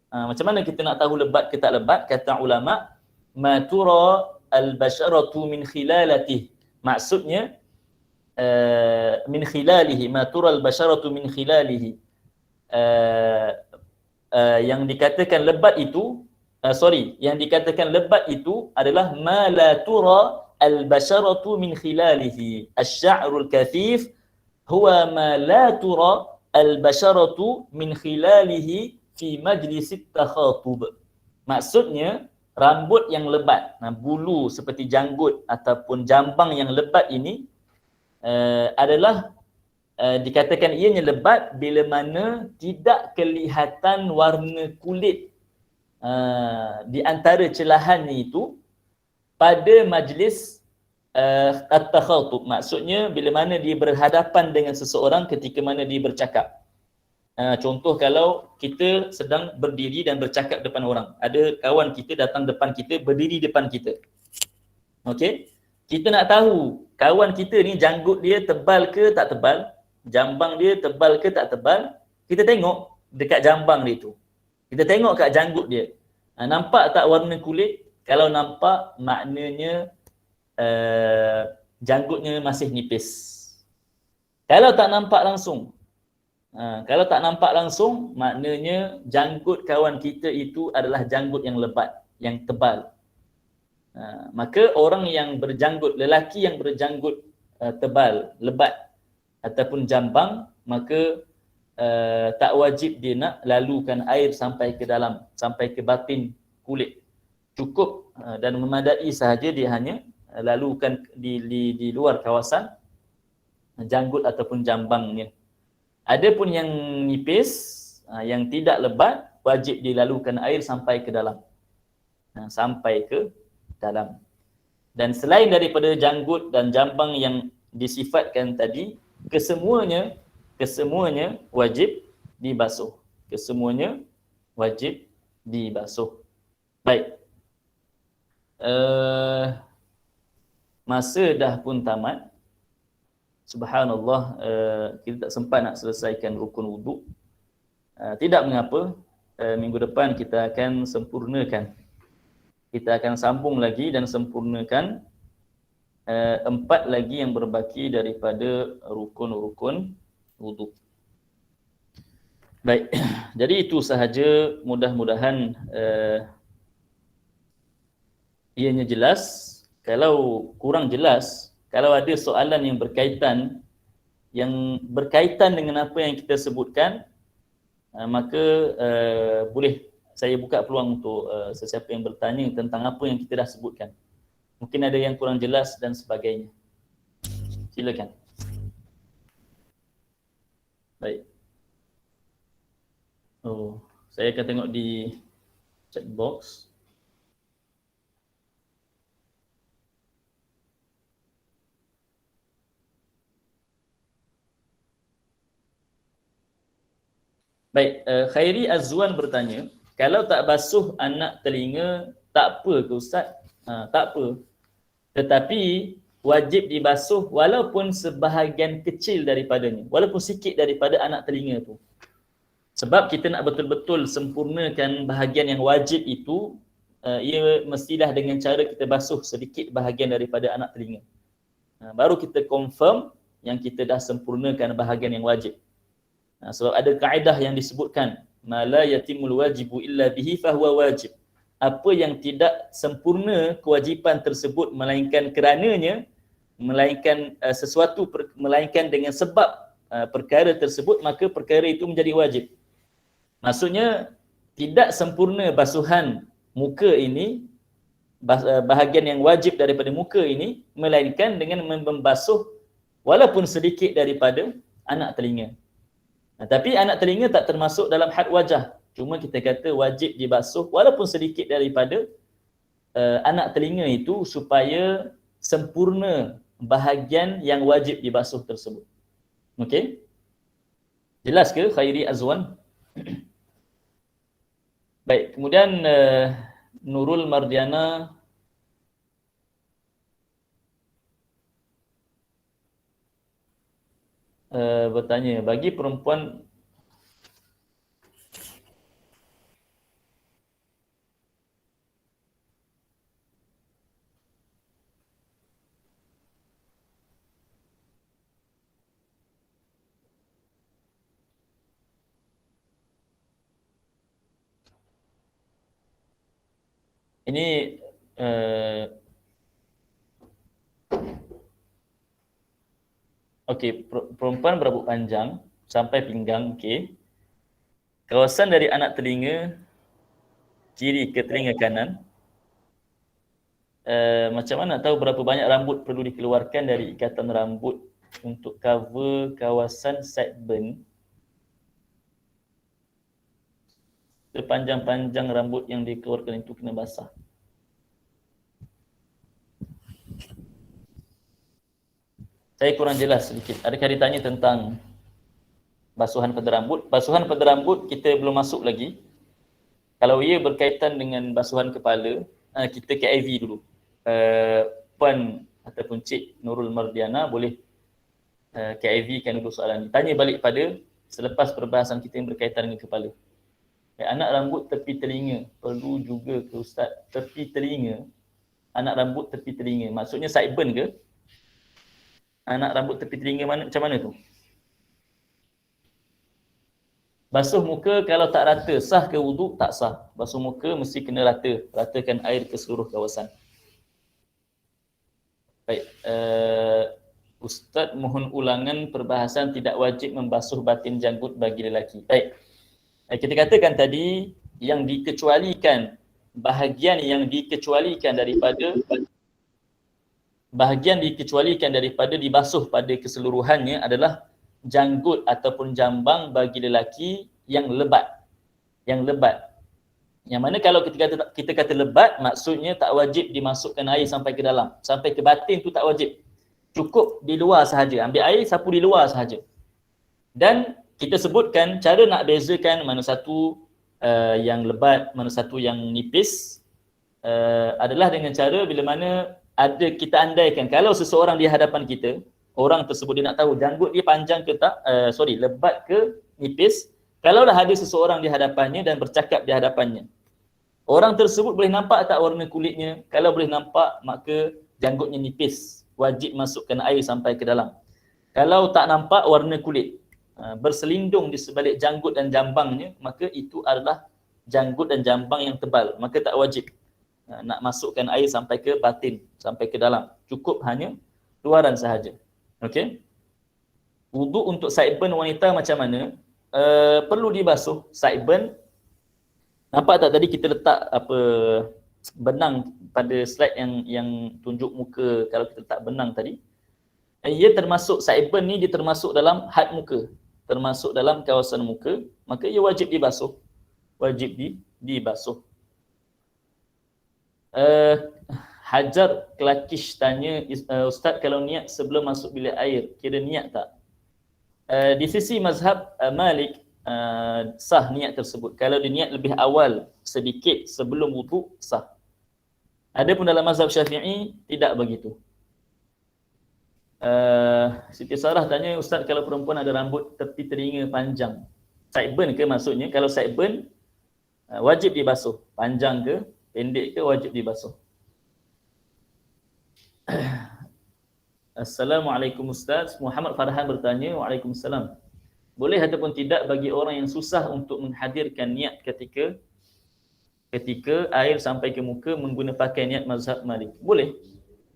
Macam mana kita nak tahu lebat ke tak lebat? Kata ulama, ma tura al-basharatu min khilalatihi. Maksudnya min khilalihi, ma tura al-basharatu min khilalihi. Yang dikatakan lebat itu, yang dikatakan lebat itu adalah ma la tura al-basharatu min khilalihi. Asy-sya'rul kathif huwa ma la tura al-basharatu min khilalihi fi majlisit takhatub. Maksudnya rambut yang lebat, bulu seperti janggut ataupun jambang yang lebat ini adalah dikatakan ianya lebat bila mana tidak kelihatan warna kulit di antara celahannya itu pada majlis at-takhatub. Maksudnya bila mana dia berhadapan dengan seseorang ketika mana dia bercakap. Contoh kalau kita sedang berdiri dan bercakap depan orang, ada kawan kita datang depan kita, berdiri depan kita. Okey? Kita nak tahu kawan kita ni janggut dia tebal ke tak tebal, jambang dia tebal ke tak tebal, kita tengok dekat jambang dia tu. Kita tengok kat janggut dia. Nampak tak warna kulit? Kalau nampak, maknanya janggutnya masih nipis. Kalau tak nampak langsung, maknanya janggut kawan kita itu adalah janggut yang lebat, yang tebal. Maka orang yang berjanggut, lelaki yang berjanggut tebal, lebat ataupun jambang, maka tak wajib dia nak lalukan air sampai ke dalam, sampai ke batin kulit. Cukup dan memadai sahaja dia hanya lalukan di luar kawasan janggut ataupun jambangnya. Adapun yang nipis, yang tidak lebat, wajib dilalukan air sampai ke dalam. Sampai ke dalam. Dan selain daripada janggut dan jambang yang disifatkan tadi, kesemuanya wajib dibasuh. Kesemuanya wajib dibasuh. Baik. Masa dah pun tamat. Subhanallah, kita tak sempat nak selesaikan rukun wuduk. Tidak mengapa, minggu depan kita akan sempurnakan. Kita akan sambung lagi dan sempurnakan 4 lagi yang berbaki daripada rukun-rukun wuduk. Baik, jadi itu sahaja, mudah-mudahan ianya jelas. Kalau kurang jelas, kalau ada soalan yang berkaitan dengan apa yang kita sebutkan, maka boleh saya buka peluang untuk sesiapa yang bertanya tentang apa yang kita dah sebutkan. Mungkin ada yang kurang jelas dan sebagainya. Silakan. Baik. Saya akan tengok di chat box. Baik, Khairi Azwan bertanya, kalau tak basuh anak telinga tak apa ke Ustaz? Tak apa. Tetapi wajib dibasuh walaupun sebahagian kecil daripadanya, walaupun sikit daripada anak telinga tu. Sebab kita nak betul-betul sempurnakan bahagian yang wajib itu, ia mestilah dengan cara kita basuh sedikit bahagian daripada anak telinga. Baru kita confirm yang kita dah sempurnakan bahagian yang wajib. Sebab ada kaedah yang disebutkan, ma la yatimul wajibu illa bihi fahuwa wajib. Apa yang tidak sempurna kewajipan tersebut melainkan kerananya, melainkan melainkan dengan sebab perkara tersebut, maka perkara itu menjadi wajib. Maksudnya tidak sempurna basuhan muka ini, bahagian yang wajib daripada muka ini, melainkan dengan membasuh walaupun sedikit daripada anak telinga. Tapi anak telinga tak termasuk dalam had wajah. Cuma kita kata wajib dibasuh walaupun sedikit daripada anak telinga itu supaya sempurna bahagian yang wajib dibasuh tersebut. Okey? Jelas ke Khairi Azwan? Baik, kemudian Nurul Mardiana bertanya, bagi perempuan ini okey, perempuan berambut panjang sampai pinggang, okey. Kawasan dari anak telinga kiri ke telinga kanan, macam mana tahu berapa banyak rambut perlu dikeluarkan dari ikatan rambut untuk cover kawasan sideburn? Sepanjang-panjang rambut yang dikeluarkan itu kena basah. Saya kurang jelas sedikit. Adakah ditanya tentang basuhan pada rambut? Basuhan pada rambut kita belum masuk lagi. Kalau ia berkaitan dengan basuhan kepala, kita KIV dulu. Puan ataupun Cik Nurul Mardiana boleh KIV kan dulu soalan ni. Tanya balik pada selepas perbahasan kita yang berkaitan dengan kepala. Anak rambut tepi telinga perlu juga ke Ustaz? Tepi telinga, anak rambut tepi telinga, maksudnya sideburn ke? Anak rambut tepi telinga macam mana tu? Basuh muka kalau tak rata, sah ke wuduk? Tak sah. Basuh muka mesti kena rata. Ratakan air ke seluruh kawasan. Baik, Ustaz mohon ulangan perbahasan tidak wajib membasuh batin janggut bagi lelaki. Baik, kita katakan tadi yang dikecualikan, bahagian yang dikecualikan daripada dibasuh pada keseluruhannya adalah janggut ataupun jambang bagi lelaki yang lebat. Yang mana kalau kita kata lebat, maksudnya tak wajib dimasukkan air sampai ke dalam, sampai ke batin tu tak wajib. Cukup di luar sahaja, ambil air sapu di luar sahaja. Dan kita sebutkan cara nak bezakan mana satu yang lebat, mana satu yang nipis, adalah dengan cara bila mana ada kita andaikan kalau seseorang di hadapan kita, orang tersebut dia nak tahu janggut dia panjang ke tak, lebat ke nipis. Kalau dah ada seseorang di hadapannya dan bercakap di hadapannya, orang tersebut boleh nampak tak warna kulitnya? Kalau boleh nampak, maka janggutnya nipis, wajib masukkan air sampai ke dalam. Kalau tak nampak warna kulit berselindung di sebalik janggut dan jambangnya, maka itu adalah janggut dan jambang yang tebal, maka tak wajib nak masukkan air sampai ke batin, sampai ke dalam. Cukup hanya luaran sahaja. Okey. Wuduk untuk sideburn wanita macam mana? Perlu dibasuh sideburn. Nampak tak tadi kita letak benang pada slide yang tunjuk muka, kalau kita letak benang tadi. Ia termasuk sideburn ni, dia termasuk dalam had muka, termasuk dalam kawasan muka, maka ia wajib dibasuh. Wajib dibasuh. Hajar Klakish tanya, Ustaz kalau niat sebelum masuk bilik air, kira niat tak? Di sisi mazhab Malik, sah niat tersebut. Kalau dia niat lebih awal sedikit sebelum wuduk, sah. Adapun dalam mazhab Syafi'i tidak begitu. Siti Sarah tanya, Ustaz, kalau perempuan ada rambut tepi telinga panjang, sideburn ke maksudnya? Kalau sideburn wajib dibasuh. Panjang ke pendek ke wajib dibasuh. Assalamualaikum Ustaz. Muhammad Farhan bertanya, Waalaikumsalam. Boleh ataupun tidak bagi orang yang susah untuk menghadirkan niat ketika air sampai ke muka menggunakan pakai niat mazhab Malik? Boleh.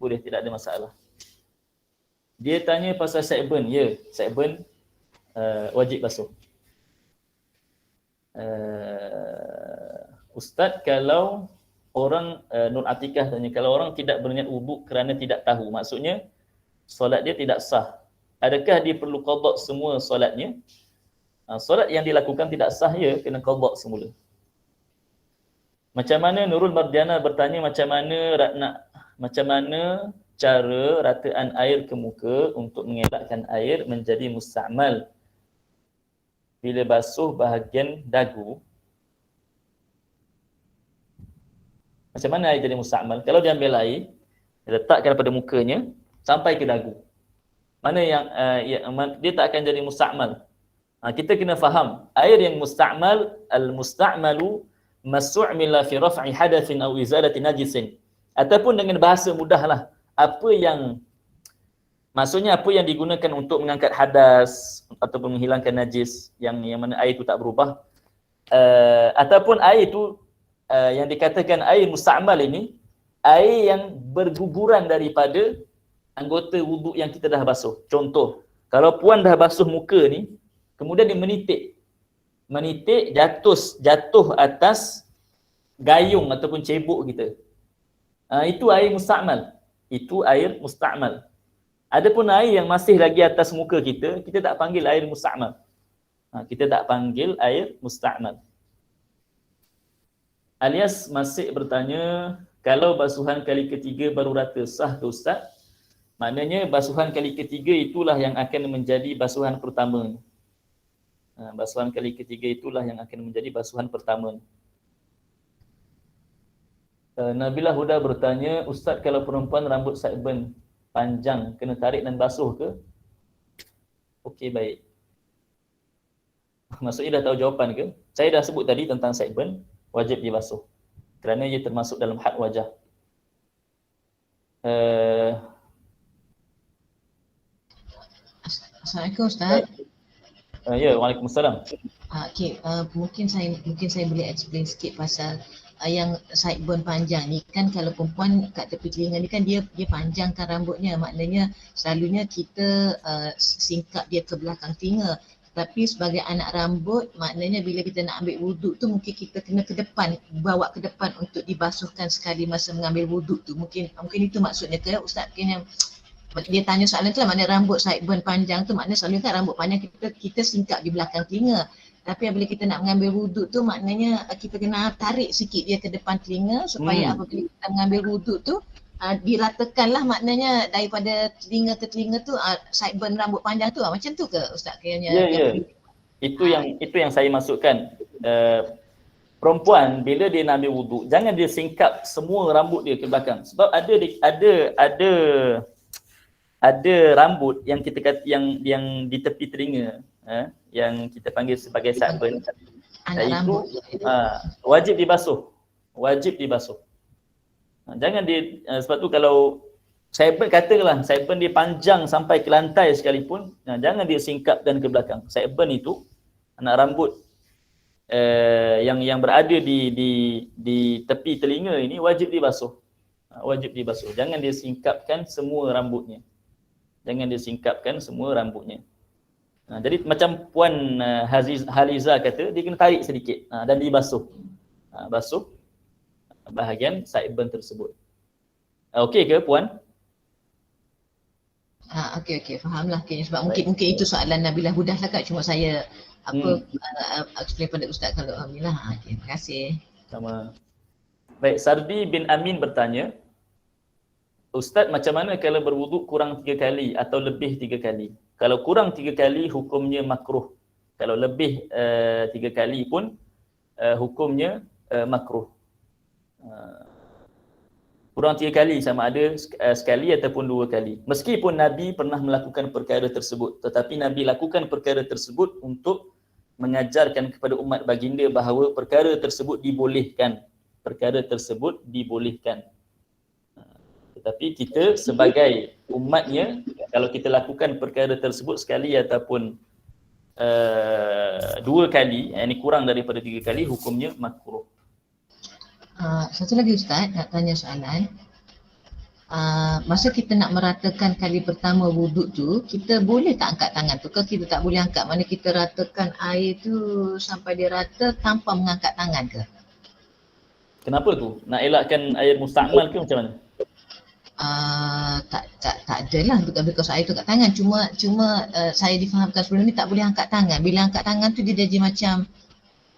Boleh, tidak ada masalah. Dia tanya pasal sideburn. Ya, sideburn wajib basuh. Ustaz, kalau orang Nur Atikah tanya, kalau orang tidak berniat wuduk kerana tidak tahu, maksudnya solat dia tidak sah, adakah dia perlu qada semua solatnya? Solat yang dilakukan tidak sah, ya, kena qada semula. Macam mana Nurul Mardiana bertanya, macam mana cara rataan air ke muka untuk mengelakkan air menjadi musta'mal bila basuh bahagian dagu? Macam mana air jadi musta'mal? Kalau dia ambil air, letakkan pada mukanya sampai ke dagu, mana yang dia tak akan jadi musta'mal. Kita kena faham, air yang musta'mal, al-musta'malu mas'u'mila fi raf'i hadathin aw izalati najisin. Ataupun dengan bahasa mudahlah, maksudnya apa yang digunakan untuk mengangkat hadas ataupun menghilangkan najis yang mana air itu tak berubah. Ataupun air itu yang dikatakan air musta'mal ini, air yang berguguran daripada anggota wuduk yang kita dah basuh. Contoh, kalau puan dah basuh muka ni, kemudian dia menitik jatuh atas gayung ataupun cebok kita. Itu air musta'mal. Itu air musta'mal. Adapun air yang masih lagi atas muka kita, kita tak panggil air musta'mal. Kita tak panggil air musta'mal. Alias masih bertanya, kalau basuhan kali ketiga baru rata, sah ke Ustaz? Maknanya basuhan kali ketiga itulah yang akan menjadi basuhan pertama. Basuhan kali ketiga itulah yang akan menjadi basuhan pertama. Nabilah Huda bertanya, Ustaz, kalau perempuan rambut sideburn panjang, kena tarik dan basuh ke? Okey, baik. Maksudnya dah tahu jawapan ke? Saya dah sebut tadi tentang sideburn, wajib dibasuh kerana ia termasuk dalam had wajah.
Assalamualaikum Ustaz.
Ya, Waalaikumsalam.
Okey, mungkin saya boleh explain sikit pasal yang sideburn panjang ni. Kan kalau perempuan kat tepi telinga ni kan dia panjangkan rambutnya, maknanya selalunya kita singkap dia ke belakang telinga. Tapi sebagai anak rambut, maknanya bila kita nak ambil wuduk tu mungkin kita kena ke depan, bawa ke depan untuk dibasuhkan sekali masa mengambil wuduk tu. Mungkin itu maksudnya ke Ustaz? Mungkin yang dia tanya soalan tu lah, maknanya rambut sideburn panjang tu maknanya selalu kan rambut panjang kita singkap di belakang telinga. Tapi bila kita nak mengambil wuduk tu maknanya kita kena tarik sikit dia ke depan telinga supaya apabila kita mengambil wuduk tu diratakanlah, maknanya daripada telinga ke telinga tu sideburn rambut panjang tu macam tu ke Ustaz?
Ya. Itu yang saya maksudkan. Perempuan bila dia nak ambil wuduk, jangan dia singkap semua rambut dia ke belakang. Sebab ada rambut yang kita kata yang di tepi telinga, yang kita panggil sebagai sideburn. Itu wajib dibasuh. Jangan sebab tu kalau sideburn, katakanlah sideburn dia panjang sampai ke lantai sekalipun, jangan dia singkapkan ke belakang. Sideburn itu anak rambut yang berada di tepi telinga ini wajib dibasuh. Jangan dia singkapkan semua rambutnya. Jadi macam Puan Haliza kata, dia kena tarik sedikit dan dibasuh. Basuh bahagian sideburn tersebut. Okey ke Puan?
Okey, fahamlah. Sebab mungkin itu soalan Nabilah Huda lah Kak. Cuma saya explain pada Ustaz kalau alhamdulillah. Okay, terima kasih.
Sama. Baik, Sardi bin Amin bertanya, Ustaz, macam mana kalau berwuduk kurang 3 kali atau lebih 3 kali? Kalau kurang 3 kali hukumnya makruh. Kalau lebih 3 kali pun hukumnya makruh. Kurang 3 kali sama ada sekali ataupun 2 kali. Meskipun Nabi pernah melakukan perkara tersebut, tetapi Nabi lakukan perkara tersebut untuk mengajarkan kepada umat baginda bahawa perkara tersebut dibolehkan. Perkara tersebut dibolehkan. Tetapi kita sebagai umatnya, kalau kita lakukan perkara tersebut sekali ataupun 2 kali, ini kurang daripada 3 kali, hukumnya makruh.
Satu lagi Ustaz, nak tanya soalan. Masa kita nak meratakan kali pertama wuduk tu, kita boleh tak angkat tangan tu ke kita tak boleh angkat? Mana kita ratakan air tu sampai dia rata tanpa mengangkat tangan ke?
Kenapa tu? Nak elakkan air mustakmal ke macam mana?
Tak adalah because air tu kat tangan, cuma saya difahamkan sebelum ni tak boleh angkat tangan. Bila angkat tangan tu dia jadi macam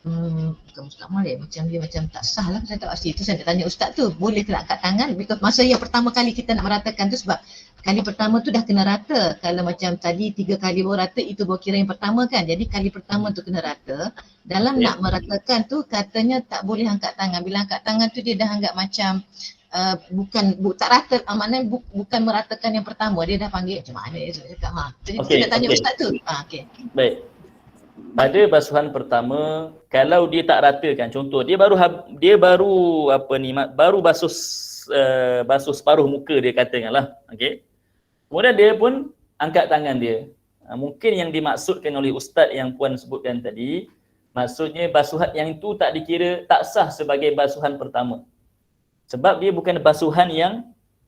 bukan mustakmal macam tak sah lah, saya tak pasti. Itu saya nak tanya Ustaz tu, boleh ke nak angkat tangan? Because masa yang pertama kali kita nak meratakan tu, sebab kali pertama tu dah kena rata. Kalau macam tadi 3 kali baru rata, itu baru kira yang pertama kan. Jadi kali pertama tu kena rata. Dalam nak meratakan tu katanya tak boleh angkat tangan. Bila angkat tangan tu dia dah anggap macam tak rata, maknanya bukan meratakan yang pertama. Dia dah panggil macam mana saya cakap. Jadi saya nak tanya Ustaz tu.
Baik. Pada basuhan pertama, kalau dia tak ratakan, contoh dia baru basuh separuh muka dia katakanlah, okey. Kemudian dia pun angkat tangan dia. Mungkin yang dimaksudkan oleh ustaz yang puan sebutkan tadi, maksudnya basuhan yang itu tak dikira, tak sah sebagai basuhan pertama. Sebab dia bukan basuhan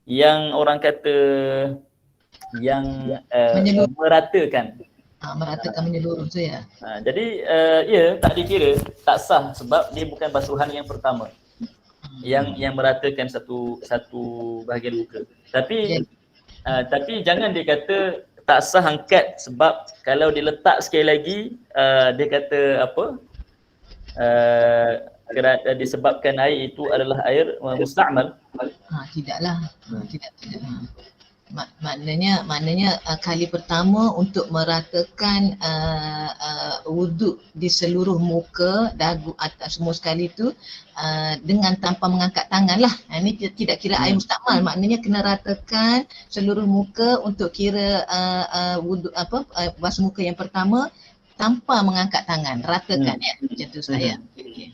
yang orang kata yang meratakan.
Meratakan menyeluruh tu ya.
Jadi tak dikira, tak sah sebab dia bukan basuhan yang pertama. Yang meratakan satu bahagian muka. Tapi jangan dia kata tak sah angkat sebab kalau dia letak sekali lagi dia kata apa? Disebabkan air itu adalah air mustakmal.
Tidaklah. Tidaklah. Maknanya kali pertama untuk meratakan wuduk di seluruh muka, dagu, atas semua sekali tu dengan tanpa mengangkat tangan lah. Ini tidak kira air mustakmal, maknanya kena ratakan seluruh muka untuk kira wuduk basuh muka yang pertama tanpa mengangkat tangan, ratakan ya. Macam tu saya. Okay.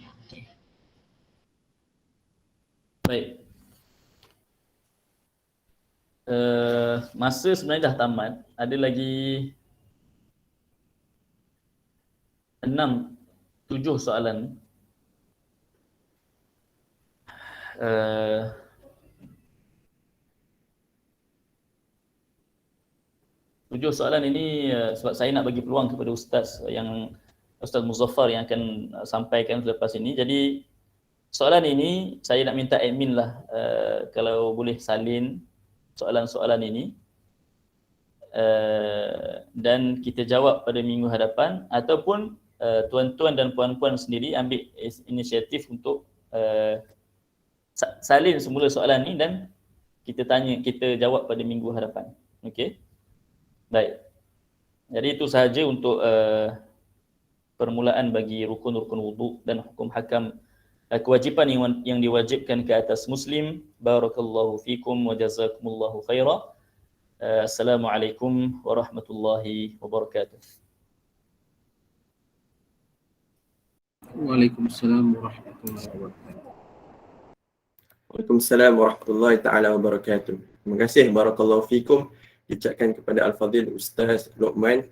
Baik. Masa sebenarnya dah tamat. Ada lagi 7 soalan. Tujuh soalan ini sebab saya nak bagi peluang kepada Ustaz Muzaffar yang akan sampaikan selepas ini. Jadi soalan ini saya nak minta admin lah kalau boleh salin soalan-soalan ini dan kita jawab pada minggu hadapan, ataupun tuan-tuan dan puan-puan sendiri ambil inisiatif untuk salin semula soalan ni dan kita jawab pada minggu hadapan. Okey. Baik. Jadi itu sahaja untuk permulaan bagi rukun-rukun wuduk dan hukum hakam, kewajipan yang diwajibkan ke atas muslim. Barakallahu fikum wa jazakumullahu khaira. Assalamualaikum warahmatullahi wabarakatuh.
Waalaikumsalam warahmatullahi wabarakatuh.
Waalaikumsalam warahmatullahi taala wabarakatuh. Terima kasih, barakallahu fikum, diucapkan kepada Al-Fadhil Ustaz Luqman